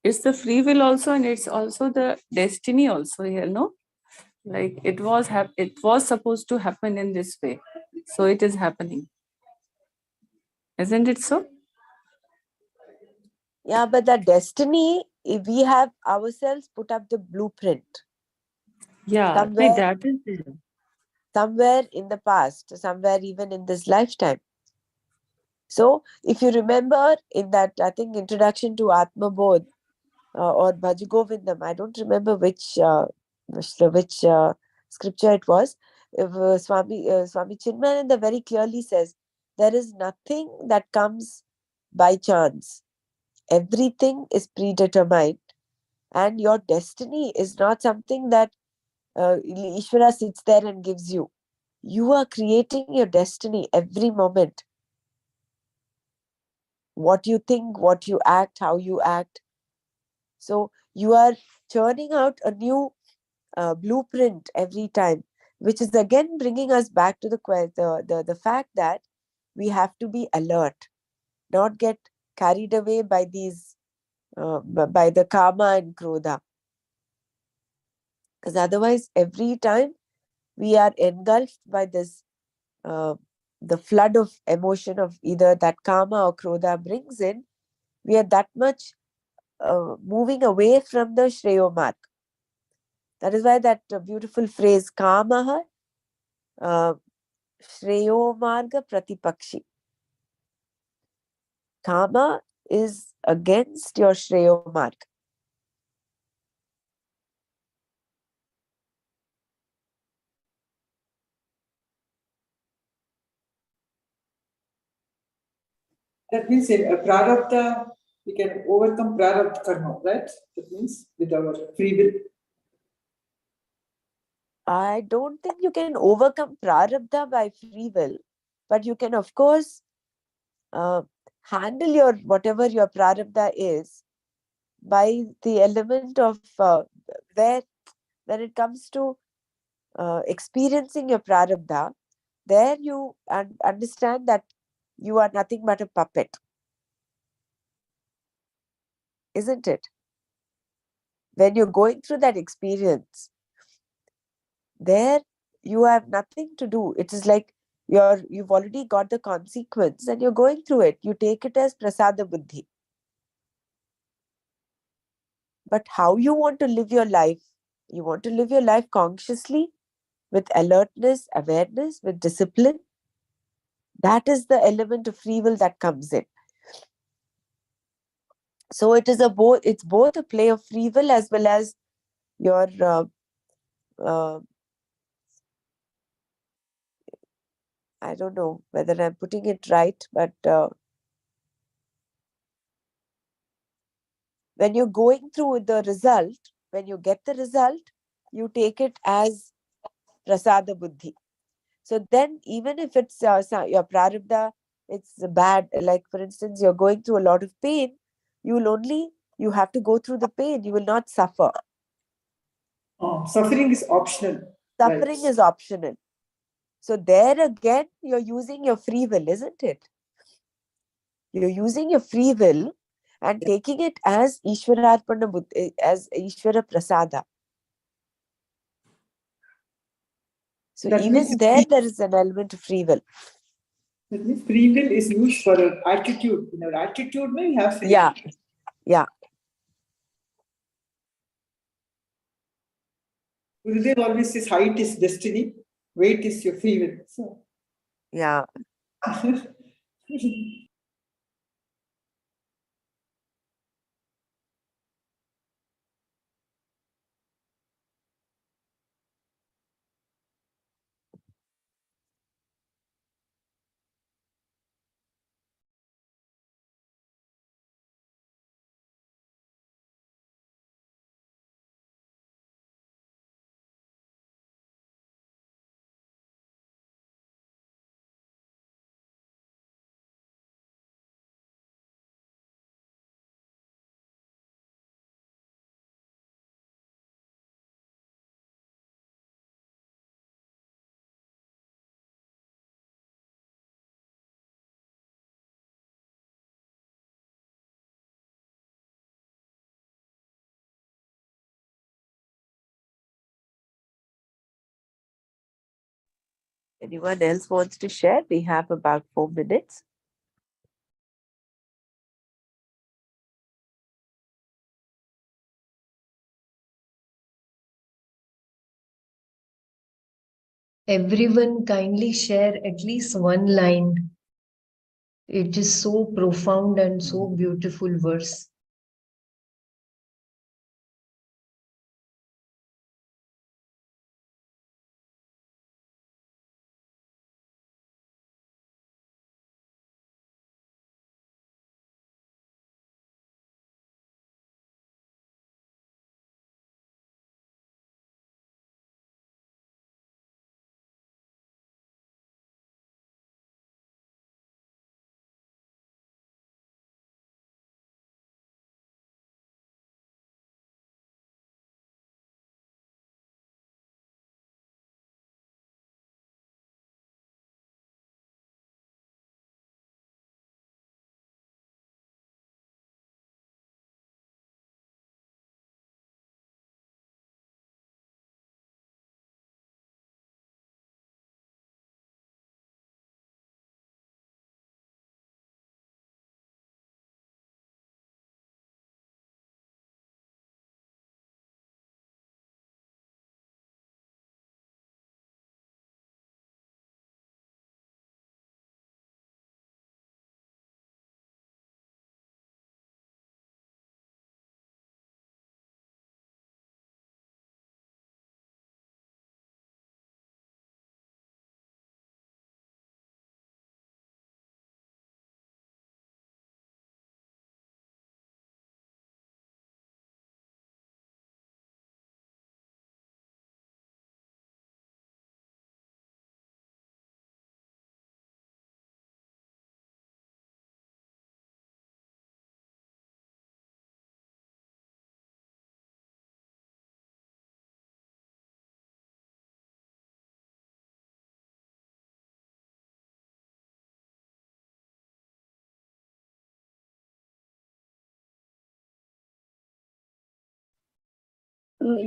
It's the free will also, and it's also the destiny also here, no? Like it was supposed to happen in this way, so it is happening. Isn't it so? Yeah, but the destiny, we have ourselves put up the blueprint. Yeah, see, that is it. Somewhere in the past, somewhere even in this lifetime. So if you remember in that, I think, introduction to Atma Bodh or Bhaj Govindam, I don't remember which scripture it was. Swami Chinmayananda very clearly says, there is nothing that comes by chance. Everything is predetermined, and your destiny is not something that Ishvara sits there and gives you. You are creating your destiny every moment. What you think, what you act, how you act. So you are churning out a new blueprint every time, which is again bringing us back to the fact that we have to be alert, not get carried away by these by the karma and krodha, because otherwise every time we are engulfed by this the flood of emotion of either that karma or krodha brings in. We are that much moving away from the shreyo mark. That is why that beautiful phrase kamaha shreyo marga pratipakshi. Kama is against your shreyo mark. That means in a prarabdha, we can overcome prarabdha karma, right? That means with our free will. I don't think you can overcome prarabdha by free will, but you can, of course, handle your whatever your prarabdha is by the element of where when it comes to experiencing your prarabdha, there you understand that you are nothing but a puppet, isn't it? When you're going through that experience, there you have nothing to do. It is like you've already got the consequence and you're going through it. You take it as prasada buddhi. But how you want to live your life? You want to live your life consciously, with alertness, awareness, with discipline. That is the element of free will that comes in. So it is it's both a play of free will as well as your uh, I don't know whether I'm putting it right, but when you're going through the result, when you get the result, you take it as prasada buddhi. So then even if it's your prarabdha, it's bad, like for instance, you're going through a lot of pain, you have to go through the pain, you will not suffer. Suffering is optional. Suffering is optional. So there again, you're using your free will, isn't it? You're using your free will and taking it as Ishwararpana Buddhi, as Ishwara Prasada. So that even there is an element of free will. That means free will is used for an attitude. In our attitude, we have free will. Yeah. Gurudev always says height is destiny, weight is your free will. So. Yeah. Anyone else wants to share? We have about 4 minutes. Everyone kindly share at least one line. It is so profound and so beautiful verse.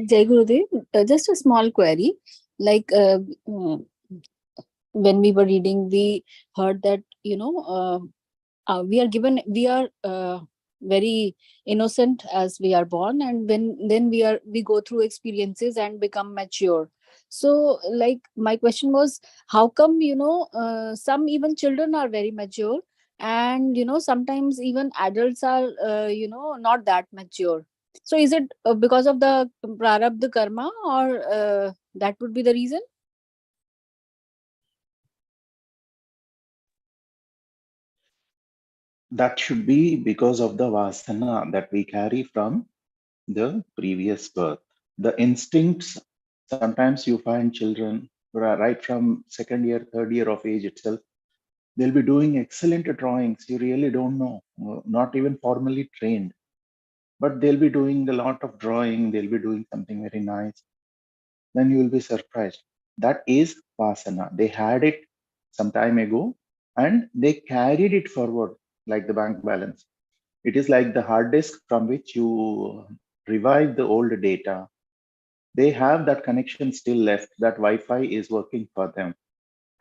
Jai Gurudev, just a small query. Like when we were reading, we heard that we are given, we are very innocent as we are born, and then we go through experiences and become mature. So, like, my question was, how come some even children are very mature, and sometimes even adults are not that mature. So is it because of the prarabdha karma, or that would be the reason? That should be because of the vasana that we carry from the previous birth. The instincts, sometimes you find children right from second year, third year of age itself, they'll be doing excellent drawings. You really don't know, not even formally trained, but they'll be doing a lot of drawing. They'll be doing something very nice. Then you will be surprised. That is vasana. They had it some time ago and they carried it forward like the bank balance. It is like the hard disk from which you revive the old data. They have that connection still left. That Wi-Fi is working for them.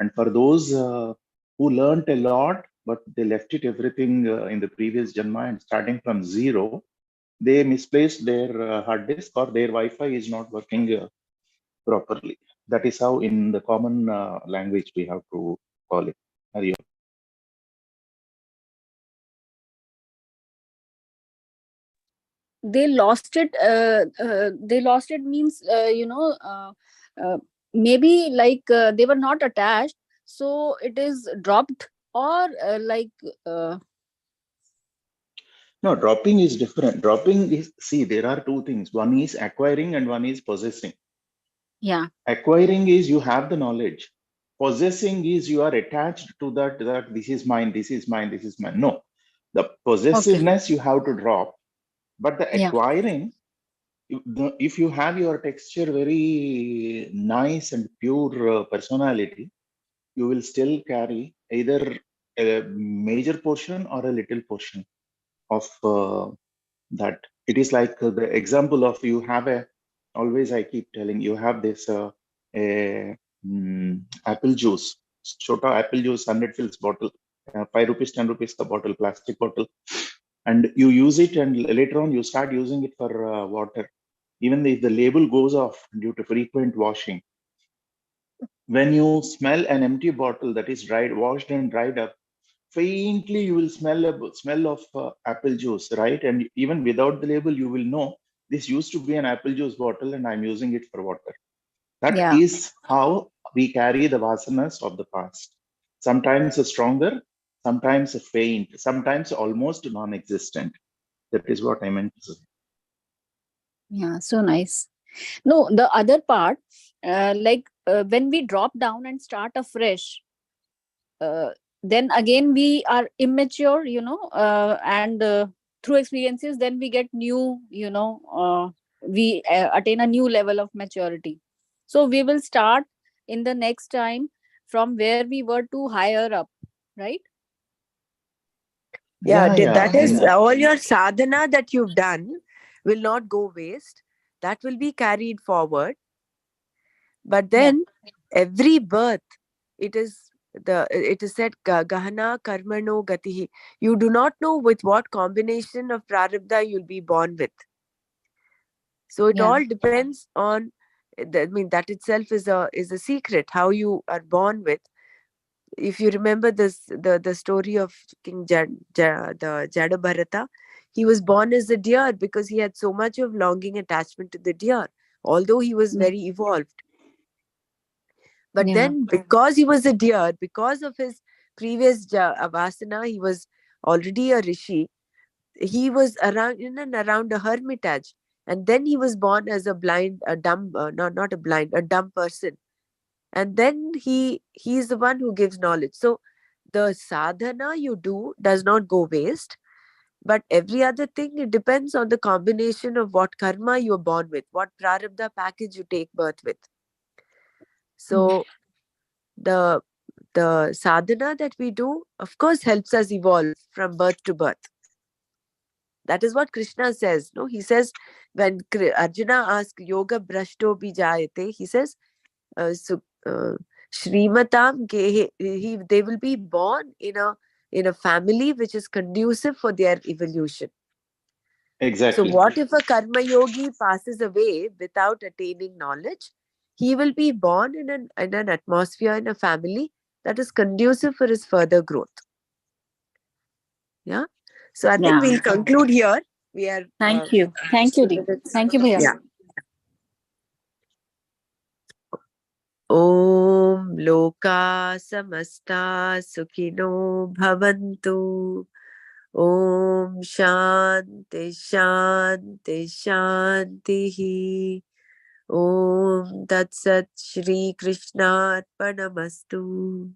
And for those who learned a lot, but they left it everything in the previous Janma and starting from zero, they misplaced their hard disk or their Wi-Fi is not working properly. That is how in the common language we have to call it. Hari Om. They lost it. They lost it means uh, maybe like they were not attached, so it is dropped, or uh, No, dropping is different. Dropping is, see, there are two things. One is acquiring and one is possessing. yeah. Acquiring is you have the knowledge. Possessing is you are attached to that this is mine, this is mine, this is mine. No, the Okay. possessiveness you have to drop, but the Yeah. acquiring, if you have your texture very nice and pure personality, you will still carry either a major portion or a little portion of that. It is like the example of you have a, always I keep telling you have this apple juice, chota apple juice 100 fils bottle, 5 rupees 10 rupees the bottle, plastic bottle, and you use it and later on you start using it for water. Even if the label goes off due to frequent washing, when you smell an empty bottle that is dried, washed and dried up, faintly you will smell a smell of apple juice, right? And even without the label, you will know this used to be an apple juice bottle and I'm using it for water. That Yeah. is how we carry the vasanas of the past. Sometimes stronger, sometimes faint, sometimes almost non-existent. That is what I meant to say. Yeah, so nice. No, the other part, when we drop down and start afresh, uh, then again we are immature, and through experiences, then we get new, we attain a new level of maturity. So we will start in the next time from where we were to higher up, right? Yeah, Yeah, that yeah. is all your sadhana that you've done will not go waste. That will be carried forward. But then every birth, it is said gahana karmano gatihi. You do not know with what combination of prarabdha you'll be born with. So it all depends on. I mean, that itself is a secret how you are born with. If you remember the story of King the Jada Bharata, he was born as a deer because he had so much of longing attachment to the deer, although he was very evolved. But then, because he was a deer, because of his previous vasana, he was already a rishi. He was around in and around a hermitage, and then he was born as a dumb, not a blind, a dumb person. And then he's the one who gives knowledge. So the sadhana you do does not go waste. But every other thing, it depends on the combination of what karma you are born with, what prarabdha package you take birth with. So the sadhana that we do, of course, helps us evolve from birth to birth. That is what Krishna says. No, he says when Arjuna asks yoga brashto bijayate, he says, Shrimatam they will be born in a family which is conducive for their evolution. Exactly. So what if a karma yogi passes away without attaining knowledge? He will be born in an atmosphere, in a family that is conducive for his further growth. Yeah. So I think we'll conclude here. We are. Thank you. Thank you, Dee. Thank you, Bhaiya. Yeah. Om Loka Samasta Sukhino Bhavantu. Om Shanti Shanti Shanti. Om Tat Sat Shri Krishna Arpanamastu.